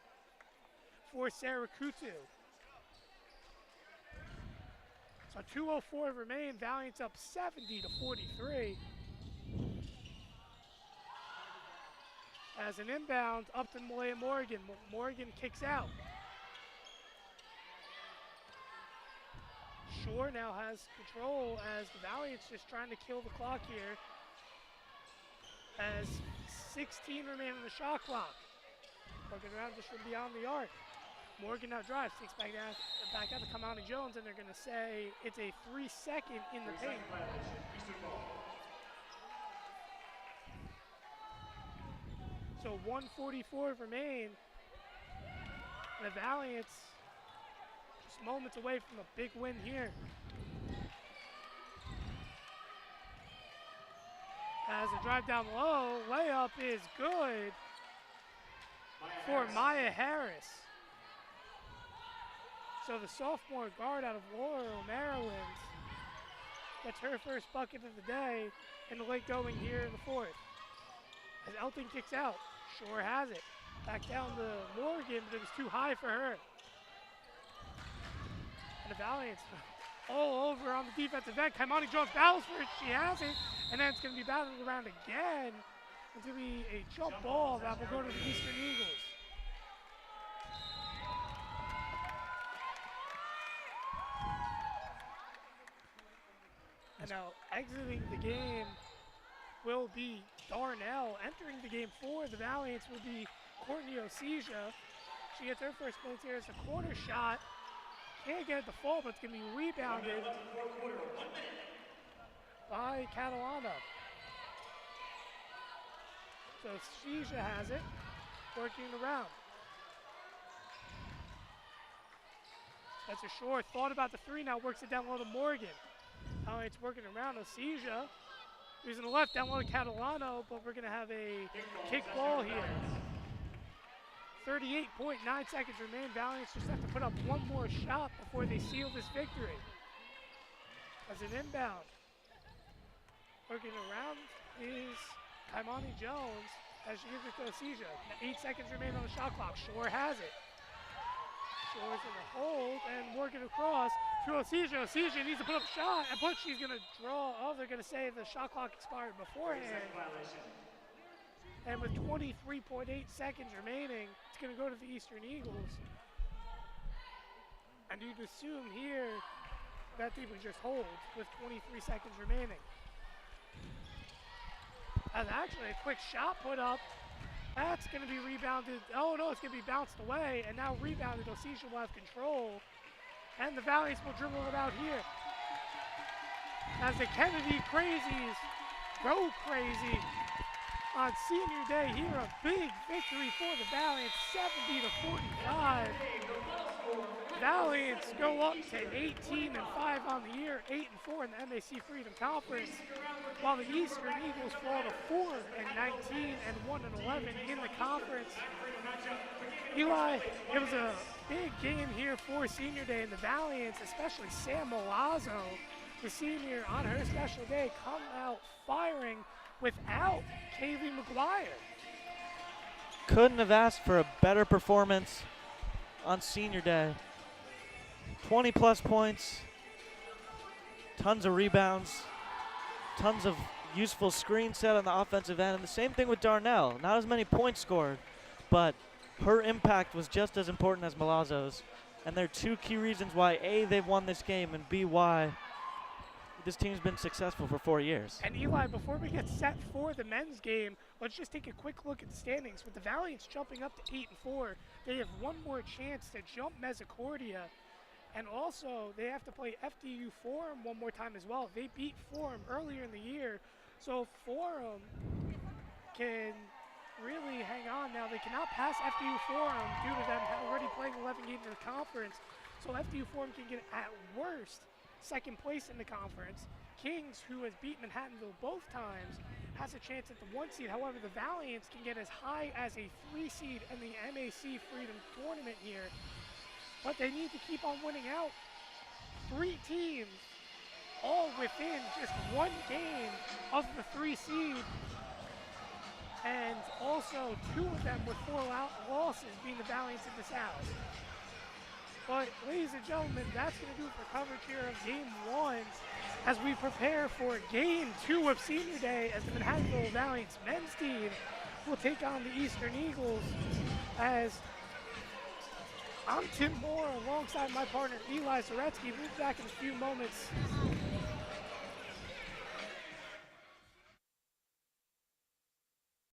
for Sarah Kutu. So 2:04 remain, Valiants up 70-43. As an inbound, up to Malaya Morgan. Morgan kicks out. Shore now has control as the Valiants just trying to kill the clock here. As 16 remain on the shot clock. Looking around just from beyond the arc. Morgan now drives, takes back out to Kamani Jones, and they're going to say it's a 3-second in the paint. So 1:44 remain. The Valiants just moments away from a big win here. As a drive down low, layup is good for Maya Harris. So the sophomore guard out of Laurel, Maryland, gets her first bucket of the day in the late going here in the fourth. As Elton kicks out, Shore has it. Back down to Morgan, but it was too high for her. And the Valiants all over on the defensive end. Kaimani Jones battles for it, she has it, and then it's going to be battled around again. It's going to be a jump ball that will go to the Eastern Eagles. And now exiting the game will be Darnell. Entering the game for the Valiants will be Courtney Osija. She gets her first minutes here as a corner shot. Can't get it to fall, but it's going to be rebounded by Catalano. So Osija has it, working around. Spencer Shore thought about the three, now works it down low to Morgan. Now it's working around Osija. Using the left, down low to Catalano, but we're going to have a kick ball here. 38.9 seconds remain. Valiants just have to put up one more shot before they seal this victory. As an inbound. Working around is Kaimani Jones as she gives it to Osija. 8 seconds remain on the shot clock. Shore has it. Shore's in the hold and working across to Osija. Osija needs to put up a shot, and she's going to draw. Oh, they're going to say the shot clock expired beforehand. And with 23.8 seconds remaining, it's going to go to the Eastern Eagles. And you'd assume here that they would just hold with 23 seconds remaining. And actually a quick shot put up. That's going to be rebounded. Oh no, it's going to be bounced away, and now rebounded. Osija will have control, and the Valiants will dribble it out here. As the Kennedy Crazies go crazy on senior day here, a big victory for the Valiants, 70-45. Valiants go up to 18-5 on the year, 8-4 in the MAC Freedom Conference, while the Eastern Eagles fall to 4-19 and 1-11 in the conference. Eli, it was a big game here for senior day, and the Valiants, especially Sam Milazzo, the senior on her special day, come out firing without Kaylee McGuire. Couldn't have asked for a better performance on senior day. 20-plus points, tons of rebounds, tons of useful screen set on the offensive end, and the same thing with Darnell. Not as many points scored, but her impact was just as important as Milazzo's. And there are two key reasons why, A, they've won this game, and B, why this team's been successful for 4 years. And Eli, before we get set for the men's game, let's just take a quick look at the standings. With the Valiants jumping up to 8-4, they have one more chance to jump Misericordia. And also, they have to play FDU Forum one more time as well. They beat Forum earlier in the year, so Forum can really hang on now. They cannot pass FDU Forum due to them already playing 11 games in the conference. So FDU Forum can get at worst second place in the conference. Kings, who has beat Manhattanville both times, has a chance at the 1 seed. However, the Valiants can get as high as a 3 seed in the MAC Freedom Tournament here. But they need to keep on winning out. 3 teams, all within just 1 game of the 3 seed. And also 2 of them with 4 losses, being the Valiants in the South. But ladies and gentlemen, that's going to do it for coverage here of Game 1 as we prepare for Game 2 of Senior Day, as the Manhattanville Valiants men's team will take on the Eastern Eagles. As I'm Tim Moore alongside my partner Eli Zaretsky. We'll be back in a few moments.